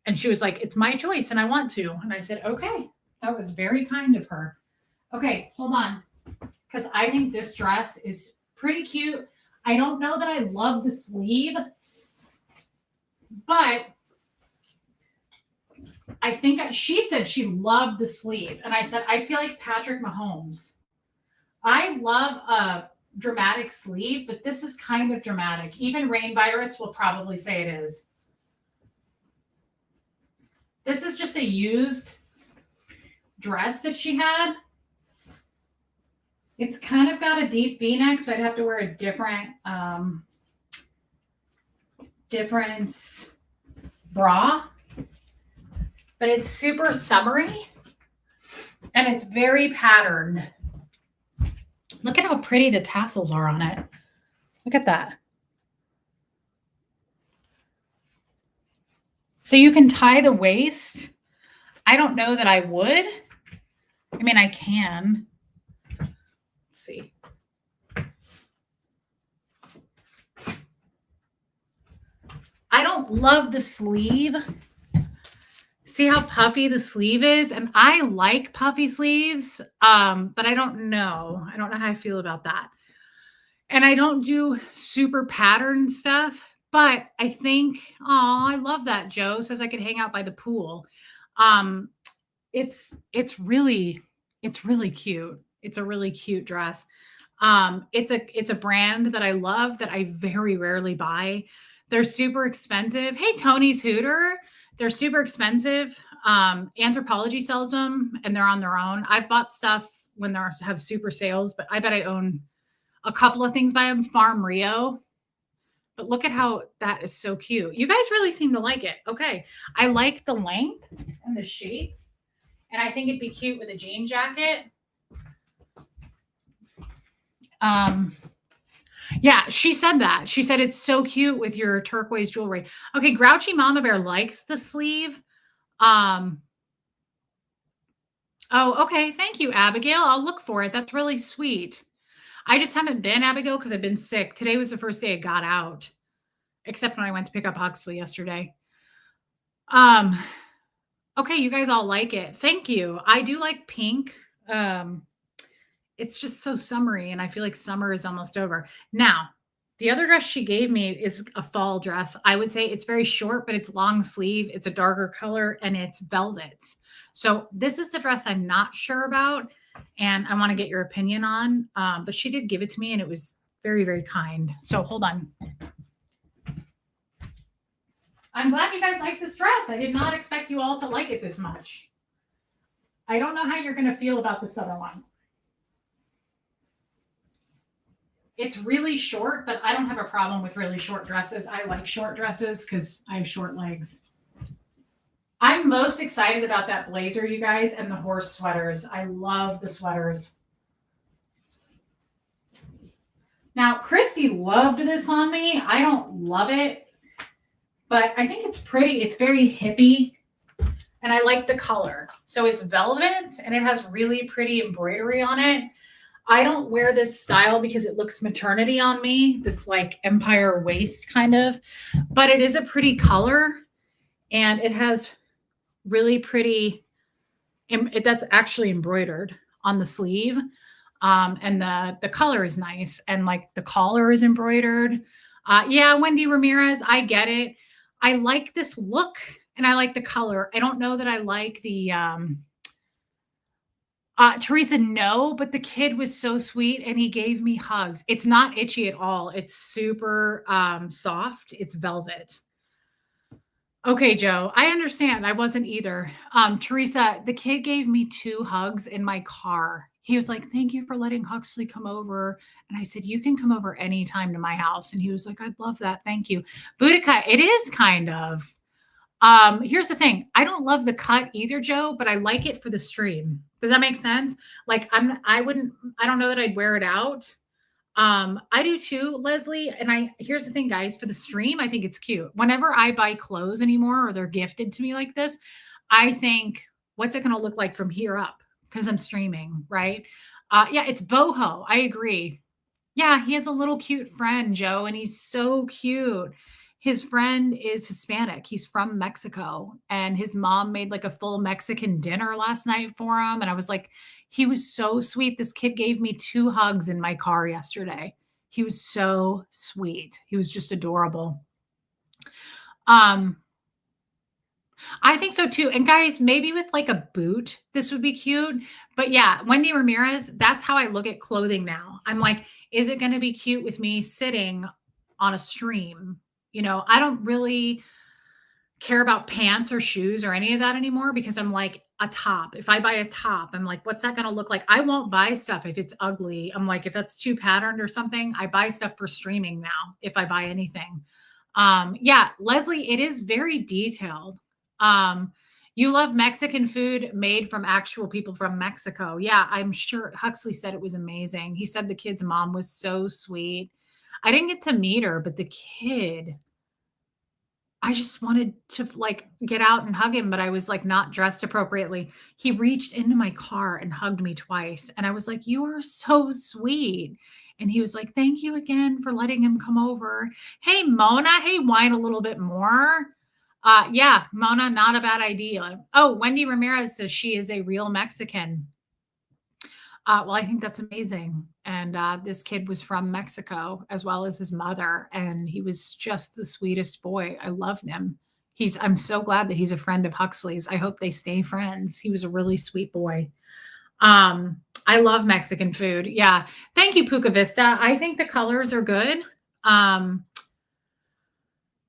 And she was like, it's my choice and I want to. And I said, okay, that was very kind of her. Okay, hold on. Because I think this dress is pretty cute. I don't know that I love the sleeve, but I think she said she loved the sleeve. And I said, I feel like Patrick Mahomes. I love a dramatic sleeve, but this is kind of dramatic. Even Rain Virus will probably say it is. This is just a used dress that she had. It's kind of got a deep V-neck, so I'd have to wear a different bra. But it's super summery and it's very patterned. Look at how pretty the tassels are on it. Look at that. So you can tie the waist. I don't know that I would. I mean, I can. Let's see. I don't love the sleeve. See how puffy the sleeve is? And I like puffy sleeves, but I don't know. I don't know how I feel about that. And I don't do super patterned stuff. But I think, I love that. Joe says I could hang out by the pool. It's really cute. It's a really cute dress. It's a brand that I love that I very rarely buy. They're super expensive. Hey, Tony's Hooter. They're super expensive. Anthropology sells them and they're on their own. I've bought stuff when they have super sales, but I bet I own a couple of things by them. Farm Rio. But look at how that is so cute. You guys really seem to like it. Okay. I like the length and the shape. And I think it'd be cute with a jean jacket. Yeah, she said that. She said it's so cute with your turquoise jewelry. Okay, Grouchy Mama Bear likes the sleeve. Oh, okay. Thank you, Abigail. I'll look for it. That's really sweet. I just haven't been, Abigail, because I've been sick. Today was the first day I got out, except when I went to pick up Huxley yesterday. Okay, you guys all like it. Thank you. I do like pink. It's just so summery, and I feel like summer is almost over. Now, the other dress she gave me is a fall dress. I would say it's very short, but it's long sleeve. It's a darker color, and it's velvet. So this is the dress I'm not sure about, and I want to get your opinion on. But she did give it to me, and it was very, very kind. So hold on. I'm glad you guys like this dress. I did not expect you all to like it this much. I don't know how you're going to feel about this other one. It's really short, but I don't have a problem with really short dresses. I like short dresses because I have short legs. I'm most excited about that blazer, you guys, and the horse sweaters. I love the sweaters. Now, Christy loved this on me. I don't love it, but I think it's pretty. It's very hippie, and I like the color. So it's velvet, and it has really pretty embroidery on it. I don't wear this style because it looks maternity on me, this like empire waist kind of, but it is a pretty color and it has really pretty, that's actually embroidered on the sleeve. And the color is nice. And like the collar is embroidered. Yeah, Wendy Ramirez, I get it. I like this look and I like the color. I don't know that I like the, Teresa, no, but the kid was so sweet and he gave me hugs. It's not itchy at all. It's super soft. It's velvet. Okay, Joe, I understand. I wasn't either. Teresa, the kid gave me 2 hugs in my car. He was like, thank you for letting Huxley come over. And I said, you can come over anytime to my house. And he was like, I'd love that. Thank you. Boudica, it is kind of. Here's the thing. I don't love the cut either, Joe, but I like it for the stream. Does that make sense? Like I don't know that I'd wear it out. I do too, Leslie. And here's the thing, guys, for the stream, I think it's cute. Whenever I buy clothes anymore, or they're gifted to me like this, I think, what's it going to look like from here up? Because I'm streaming, right? Yeah, it's boho. I agree. Yeah, he has a little cute friend, Joe, and he's so cute. His friend is Hispanic. He's from Mexico, and his mom made like a full Mexican dinner last night for him. And I was like, he was so sweet. This kid gave me 2 hugs in my car yesterday. He was so sweet. He was just adorable. I think so too. And guys, maybe with like a boot, this would be cute. But yeah, Wendy Ramirez, that's how I look at clothing now. I'm like, is it going to be cute with me sitting on a stream? You know, I don't really care about pants or shoes or any of that anymore because I'm like a top. If I buy a top, I'm like, what's that going to look like? I won't buy stuff if it's ugly. I'm like, if that's too patterned or something, I buy stuff for streaming now if I buy anything. Yeah, Leslie, it is very detailed. You love Mexican food made from actual people from Mexico. Yeah, I'm sure Huxley said it was amazing. He said the kid's mom was so sweet. I didn't get to meet her, but the kid, I just wanted to like get out and hug him, but I was like not dressed appropriately. He reached into my car and hugged me twice. And I was like, you are so sweet. And he was like, thank you again for letting him come over. Hey, Mona. Hey, whine a little bit more. Yeah, Mona, not a bad idea. Oh, Wendy Ramirez says she is a real Mexican. Well, I think that's amazing. And this kid was from Mexico as well as his mother. And he was just the sweetest boy. I loved him. I'm so glad that he's a friend of Huxley's. I hope they stay friends. He was a really sweet boy. I love Mexican food. Yeah. Thank you, Puca Vista. I think the colors are good.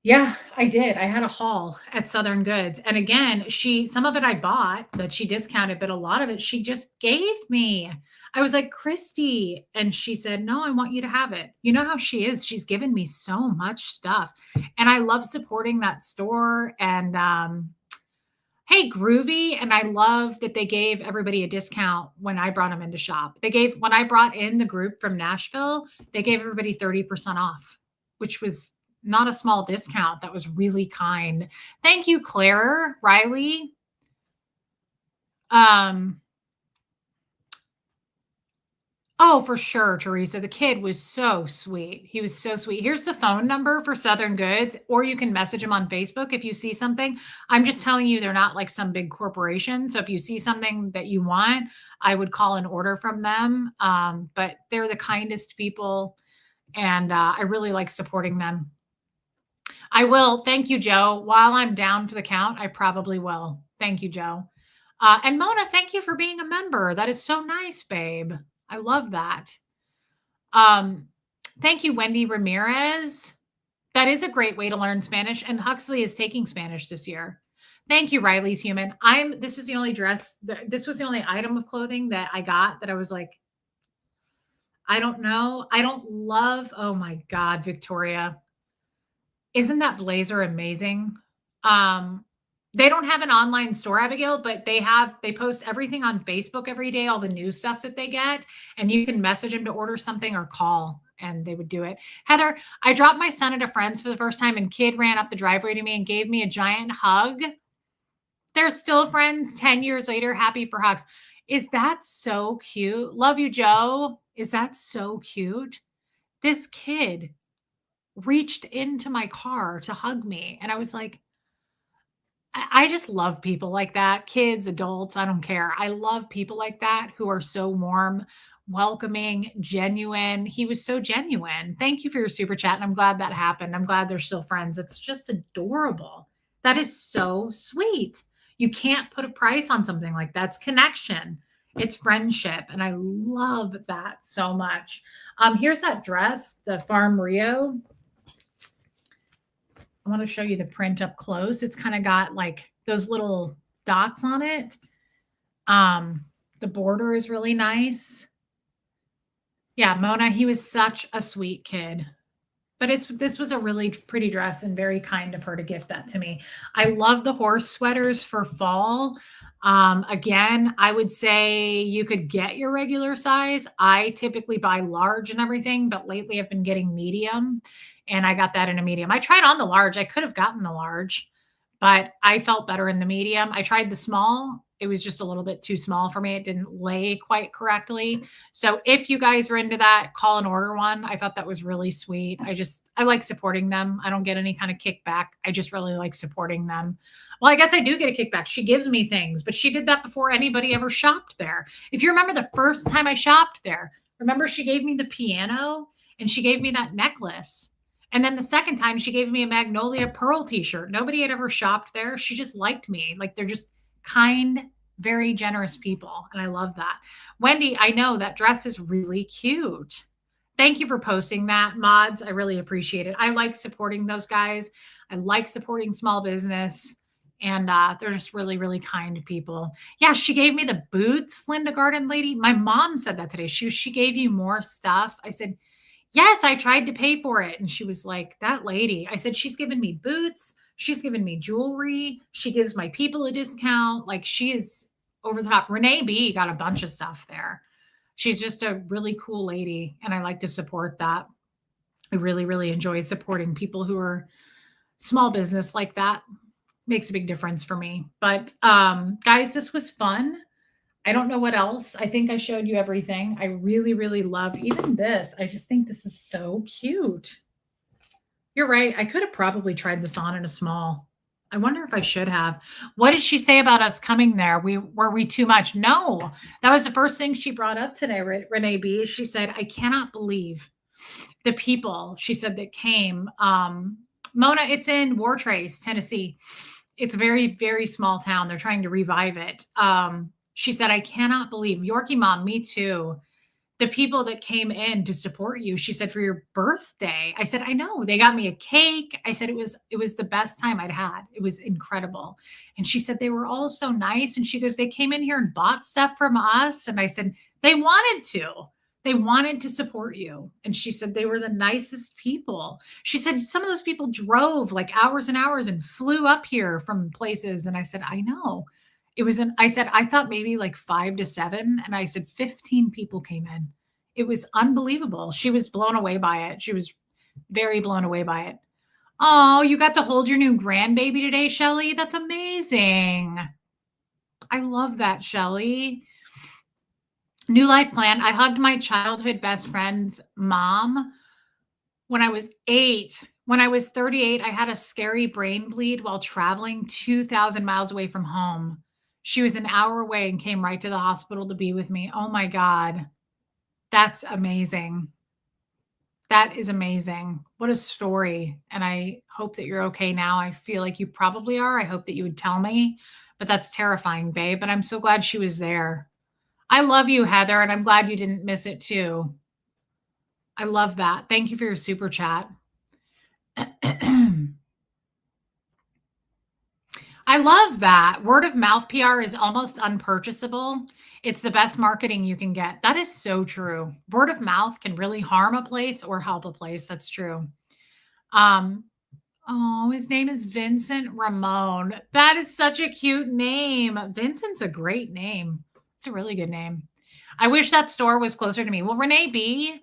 Yeah, I did. I had a haul at Southern Goods. And again, some of it I bought that she discounted, but a lot of it she just gave me. I was like, Christy. And she said, no, I want you to have it. You know how she is. She's given me so much stuff. And I love supporting that store. And hey, Groovy. And I love that they gave everybody a discount when I brought them into shop. When I brought in the group from Nashville, they gave everybody 30% off, which was not a small discount. That was really kind. Thank you, Claire Riley. Oh, for sure, Teresa. The kid was so sweet. He was so sweet. Here's the phone number for Southern Goods, or you can message him on Facebook if you see something. I'm just telling you, they're not like some big corporation. So if you see something that you want, I would call an order from them. But they're the kindest people, and I really like supporting them. I will. Thank you, Joe. While I'm down for the count, I probably will. Thank you, Joe. And Mona, thank you for being a member. That is so nice, babe. I love that. Thank you, Wendy Ramirez. That is a great way to learn Spanish. And Huxley is taking Spanish this year. Thank you, Riley's Human. This is the only this was the only item of clothing that I got that I was like, I don't know. I don't love, oh my God, Victoria. Isn't that blazer amazing? They don't have an online store, Abigail, but they post everything on Facebook every day, all the new stuff that they get, and you can message them to order something or call and they would do it. Heather, I dropped my son at a friend's for the first time and kid ran up the driveway to me and gave me a giant hug. They're still friends 10 years later. Happy for hugs. Is that so cute? Love you, Joe. Is that so cute? This kid reached into my car to hug me. And I was like, I just love people like that. Kids, adults, I don't care. I love people like that who are so warm, welcoming, genuine. He was so genuine. Thank you for your super chat. And I'm glad that happened. I'm glad they're still friends. It's just adorable. That is so sweet. You can't put a price on something like that. It's connection. It's friendship. And I love that so much. Here's that dress, the Farm Rio. I want to show you the print up close. It's kind of got like those little dots on it. The border is really nice. Yeah, Mona, he was such a sweet kid. But this was a really pretty dress and very kind of her to gift that to me. I love the horse sweaters for fall. Again, I would say you could get your regular size. I typically buy large and everything, but lately I've been getting medium and I got that in a medium. I tried on the large. I could have gotten the large, but I felt better in the medium. I tried the small. It was just a little bit too small for me. It didn't lay quite correctly. So if you guys are into that, call and order one. I thought that was really sweet. I like supporting them. I don't get any kind of kickback. I just really like supporting them. Well, I guess I do get a kickback. She gives me things, but she did that before anybody ever shopped there. If you remember the first time I shopped there, remember she gave me the piano and she gave me that necklace. And then the second time she gave me a Magnolia Pearl t-shirt. Nobody had ever shopped there. She just liked me. Like they're just kind, very generous people. And I love that. Wendy, I know that dress is really cute. Thank you for posting that, mods. I really appreciate it. I like supporting those guys. I like supporting small business. And they're just really, really kind people. Yeah, she gave me the boots, Linda Garden Lady. My mom said that today. She gave you more stuff. I said, yes, I tried to pay for it. And she was like, that lady. I said, she's given me boots. She's given me jewelry. She gives my people a discount. Like she is over the top. Renee B got a bunch of stuff there. She's just a really cool lady. And I like to support that. I really, really enjoy supporting people who are small business like that. Makes a big difference for me. But guys, this was fun. I don't know what else. I think I showed you everything. I really, really love even this. I just think this is so cute. You're right. I could have probably tried this on in a small. I wonder if I should have. What did she say about us coming there? Were we too much? No, that was the first thing she brought up today, Renee B. She said, I cannot believe the people, she said, that came. Mona, it's in Wartrace, Tennessee. It's a very, very small town. They're trying to revive it. She said, I cannot believe, Yorkie mom, me too, the people that came in to support you, she said, for your birthday. I said, I know. They got me a cake. I said, it was the best time I'd had. It was incredible. And she said, they were all so nice. And she goes, they came in here and bought stuff from us. And I said, they wanted to. They wanted to support you. And she said, they were the nicest people. She said, some of those people drove like hours and hours and flew up here from places. And I said, I know. I said, I thought maybe like 5 to 7. And I said, 15 people came in. It was unbelievable. She was blown away by it. She was very blown away by it. Oh, you got to hold your new grandbaby today, Shelly. That's amazing. I love that, Shelly. New life plan. I hugged my childhood best friend's mom when I was 8. When I was 38, I had a scary brain bleed while traveling 2,000 miles away from home. She was an hour away and came right to the hospital to be with me. Oh my God. That's amazing. That is amazing. What a story. And I hope that you're okay now. I feel like you probably are. I hope that you would tell me, but that's terrifying, babe. But I'm so glad she was there. I love you, Heather, and I'm glad you didn't miss it too. I love that. Thank you for your super chat. I love that. Word of mouth PR is almost unpurchasable. It's the best marketing you can get. That is so true. Word of mouth can really harm a place or help a place. That's true. His name is Vincent Ramon. That is such a cute name. Vincent's a great name. It's a really good name. I wish that store was closer to me. Well, Renee B,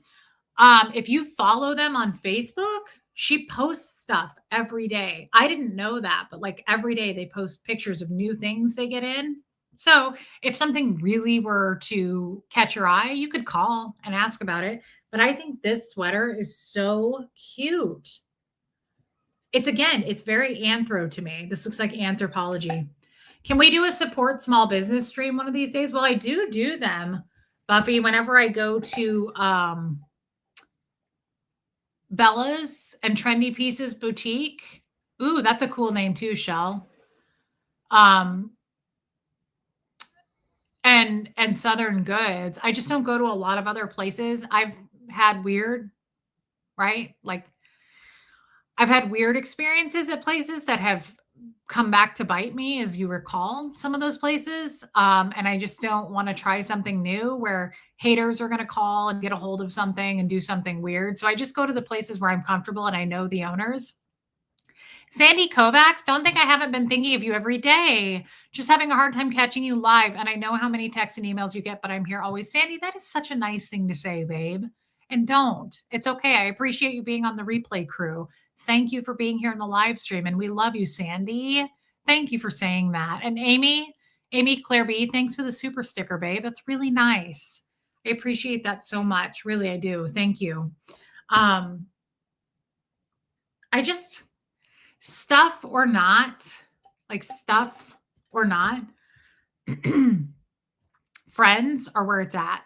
if you follow them on Facebook, she posts stuff every day. I didn't know that, but like every day they post pictures of new things they get in. So if something really were to catch your eye, you could call and ask about it. But I think this sweater is so cute. It's very anthro to me. This looks like anthropology. Can we do a support small business stream one of these days? Well, I do them, Buffy, whenever I go to Bella's and Trendy Pieces Boutique. Ooh, that's a cool name too, Shell. And Southern Goods. I just don't go to a lot of other places. I've had weird experiences at places that have come back to bite me, as you recall, some of those places. And I just don't want to try something new where haters are going to call and get a hold of something and do something weird. So I just go to the places where I'm comfortable and I know the owners. Sandy Kovacs, don't think I haven't been thinking of you every day. Just having a hard time catching you live. And I know how many texts and emails you get, but I'm here always. Sandy, that is such a nice thing to say, babe. And don't. It's okay. I appreciate you being on the replay crew. Thank you for being here in the live stream. And we love you, Sandy. Thank you for saying that. And Amy Claire B, thanks for the super sticker, babe. That's really nice. I appreciate that so much. Really, I do. Thank you. Stuff or not, friends are where it's at.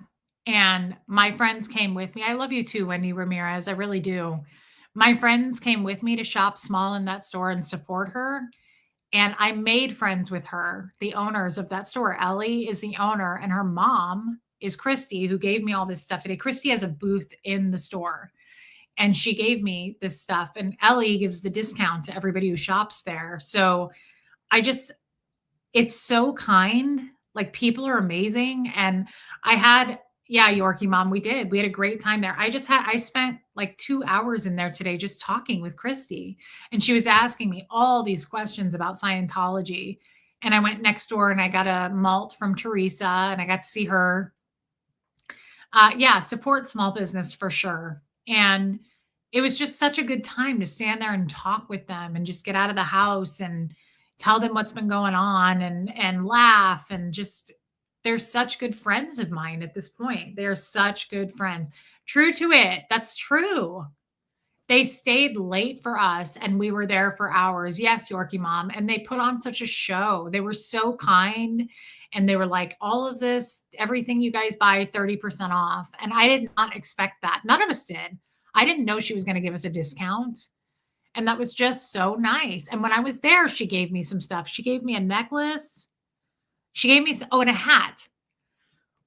And my friends came with me. I love you too, Wendy Ramirez. I really do. My friends came with me to shop small in that store and support her. And I made friends with her, the owners of that store. Ellie is the owner, and her mom is Christy, who gave me all this stuff today. Christy has a booth in the store, and she gave me this stuff. And Ellie gives the discount to everybody who shops there. So it's so kind. Like, people are amazing. And Yorkie Mom, we had a great time there. I spent like 2 hours in there today just talking with Christy, and she was asking me all these questions about Scientology. And I went next door and I got a malt from Teresa and I got to see her. Support small business for sure. And it was just such a good time to stand there and talk with them and just get out of the house and tell them what's been going on and laugh and just, they're such good friends of mine at this point. They're such good friends. True to it. That's true. They stayed late for us and we were there for hours. Yes, Yorkie Mom. And they put on such a show. They were so kind. And they were like, all of this, everything you guys buy 30% off. And I did not expect that. None of us did. I didn't know she was going to give us a discount. And that was just so nice. And when I was there, she gave me some stuff. She gave me a necklace. She gave me, and a hat.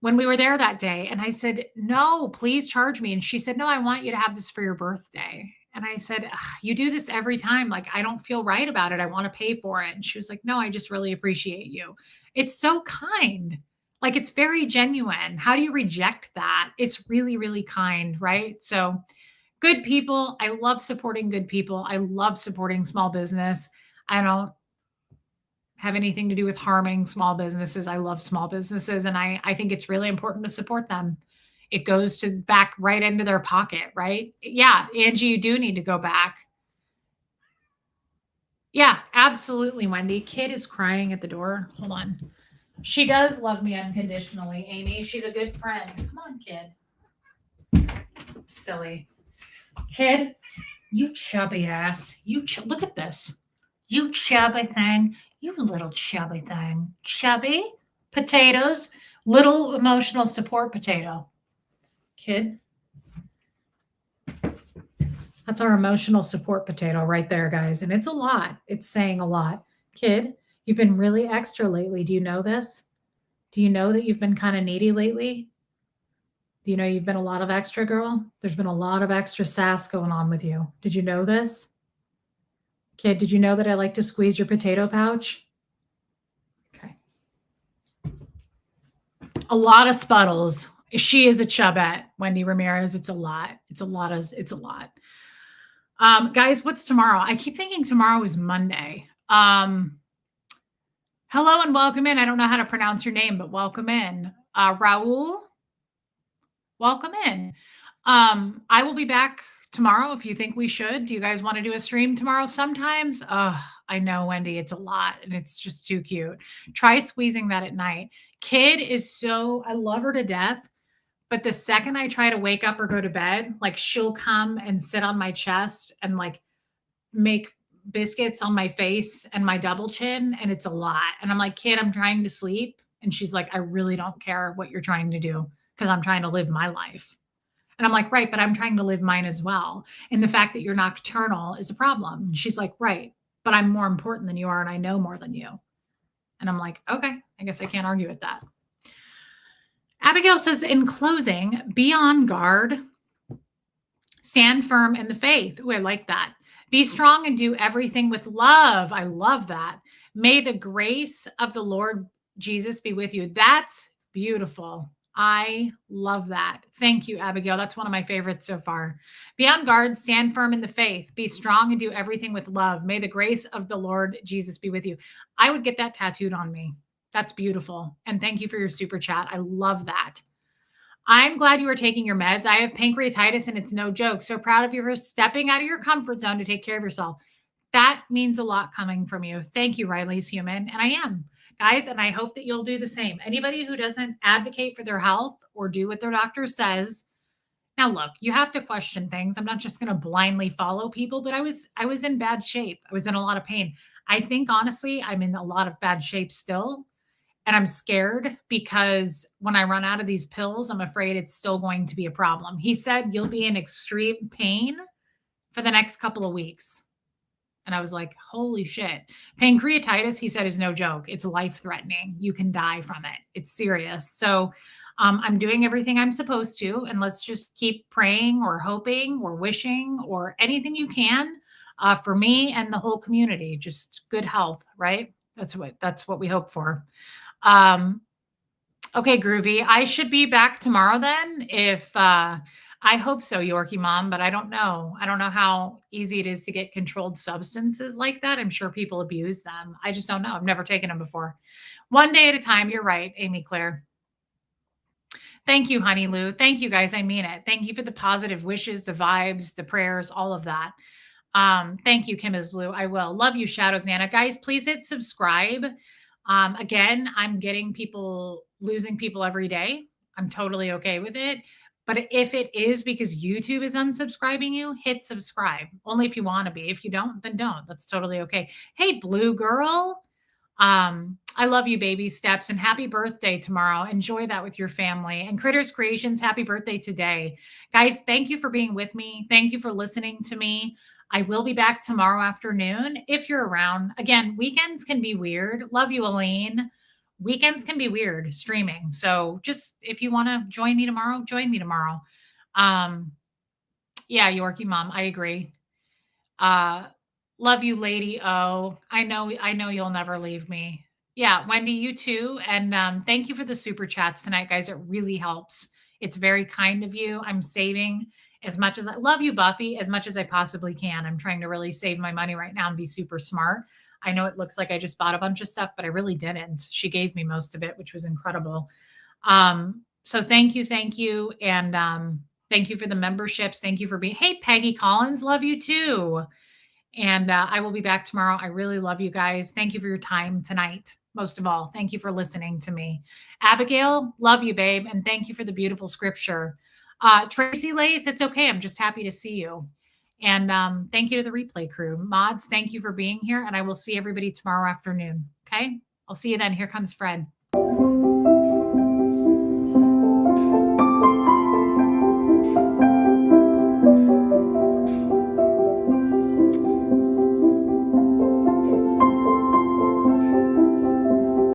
when we were there that day. And I said, no, please charge me. And she said, no, I want you to have this for your birthday. And I said, you do this every time. Like, I don't feel right about it. I want to pay for it. And she was like, no, I just really appreciate you. It's so kind. Like, it's very genuine. How do you reject that? It's really, really kind, right? So good people. I love supporting good people. I love supporting small business. I don't have anything to do with harming small businesses. I love small businesses, and I think it's really important to support them. It goes to back right into their pocket, right? Yeah, Angie, you do need to go back. Yeah, absolutely, Wendy. Kid is crying at the door. Hold on. She does love me unconditionally, Amy. She's a good friend. Come on, kid. Silly. Kid, you chubby ass. Look at this. You chubby thing. You little chubby thing. Chubby potatoes, little emotional support potato. Kid. That's our emotional support potato right there, guys. And it's a lot. It's saying a lot. Kid, you've been really extra lately. Do you know this? Do you know that you've been kind of needy lately? Do you know you've been a lot of extra, girl? There's been a lot of extra sass going on with you. Did you know this? Kid, did you know that I like to squeeze your potato pouch? Okay. A lot of spuddles. She is a chubette, Wendy Ramirez. It's a lot. It's a lot. Guys, what's tomorrow? I keep thinking tomorrow is Monday. Hello and welcome in. I don't know how to pronounce your name, but welcome in. Raul, welcome in. I will be back tomorrow if you think we should. Do you guys want to do a stream tomorrow sometimes? I know, Wendy, it's a lot and it's just too cute. Try squeezing that at night. Kid is I love her to death. But the second I try to wake up or go to bed, like she'll come and sit on my chest and like make biscuits on my face and my double chin. And it's a lot. And I'm like, kid, I'm trying to sleep. And she's like, I really don't care what you're trying to do because I'm trying to live my life. And I'm like, right, but I'm trying to live mine as well. And the fact that you're nocturnal is a problem. And she's like, right, but I'm more important than you are. And I know more than you. And I'm like, okay, I guess I can't argue with that. Abigail says, in closing, be on guard, stand firm in the faith. Ooh, I like that. Be strong and do everything with love. I love that. May the grace of the Lord Jesus be with you. That's beautiful. I love that. Thank you, Abigail. That's one of my favorites so far. Be on guard, stand firm in the faith, be strong and do everything with love. May the grace of the Lord Jesus be with you. I would get that tattooed on me. That's beautiful. And thank you for your super chat. I love that. I'm glad you are taking your meds. I have pancreatitis and it's no joke. So proud of you for stepping out of your comfort zone to take care of yourself. That means a lot coming from you. Thank you, Riley's human. And I am, guys, and I hope that you'll do the same. Anybody who doesn't advocate for their health or do what their doctor says. Now, look, you have to question things. I'm not just going to blindly follow people, but I was in bad shape. I was in a lot of pain. I think, honestly, I'm in a lot of bad shape still. And I'm scared because when I run out of these pills, I'm afraid it's still going to be a problem. He said, you'll be in extreme pain for the next couple of weeks. And I was like, holy shit. Pancreatitis, he said, is no joke. It's life-threatening. You can die from it. It's serious. So I'm doing everything I'm supposed to. And let's just keep praying or hoping or wishing or anything you can for me and the whole community. Just good health, right? That's what we hope for. Okay, Groovy. I should be back tomorrow then. If I hope so, Yorkie Mom, but I don't know. I don't know how easy it is to get controlled substances like that. I'm sure people abuse them. I just don't know. I've never taken them before. One day at a time. You're right, Amy Claire. Thank you, Honey Lou. Thank you, guys. I mean it. Thank you for the positive wishes, the vibes, the prayers, all of that. Thank you, Kim is Blue. I will. Love you, Shadows Nana. Guys, please hit subscribe. Again, I'm losing people every day. I'm totally okay with it. But if it is because YouTube is unsubscribing you, hit subscribe. Only if you want to be. If you don't, then don't. That's totally okay. Hey, Blue Girl. I love you, baby steps, and happy birthday tomorrow. Enjoy that with your family. And Critters Creations, happy birthday today. Guys, thank you for being with me. Thank you for listening to me. I will be back tomorrow afternoon if you're around. Again, weekends can be weird. Love you, Elaine. weekends can be weird streaming. So just if you want to join me tomorrow, join me tomorrow. Um, yeah, Yorkie mom, I agree. Uh, love you, Lady O. I know you'll never leave me. Yeah, Wendy, you too. And thank you for the super chats tonight, guys. It really helps. It's very kind of you. I'm saving as much as I love you, Buffy, as much as I possibly can. I'm trying to really save my money right now and be super smart. I know it looks like I just bought a bunch of stuff, but I really didn't. She gave me most of it, which was incredible. So thank you. And thank you for the memberships. Thank you for being, hey, Peggy Collins, love you too. And I will be back tomorrow. I really love you guys. Thank you for your time tonight. Most of all, thank you for listening to me. Abigail, love you, babe. And thank you for the beautiful scripture. Tracy Lace, it's okay. I'm just happy to see you. And thank you to the replay crew. Mods, thank you for being here. And I will see everybody tomorrow afternoon. Okay. I'll see you then. Here comes Fred.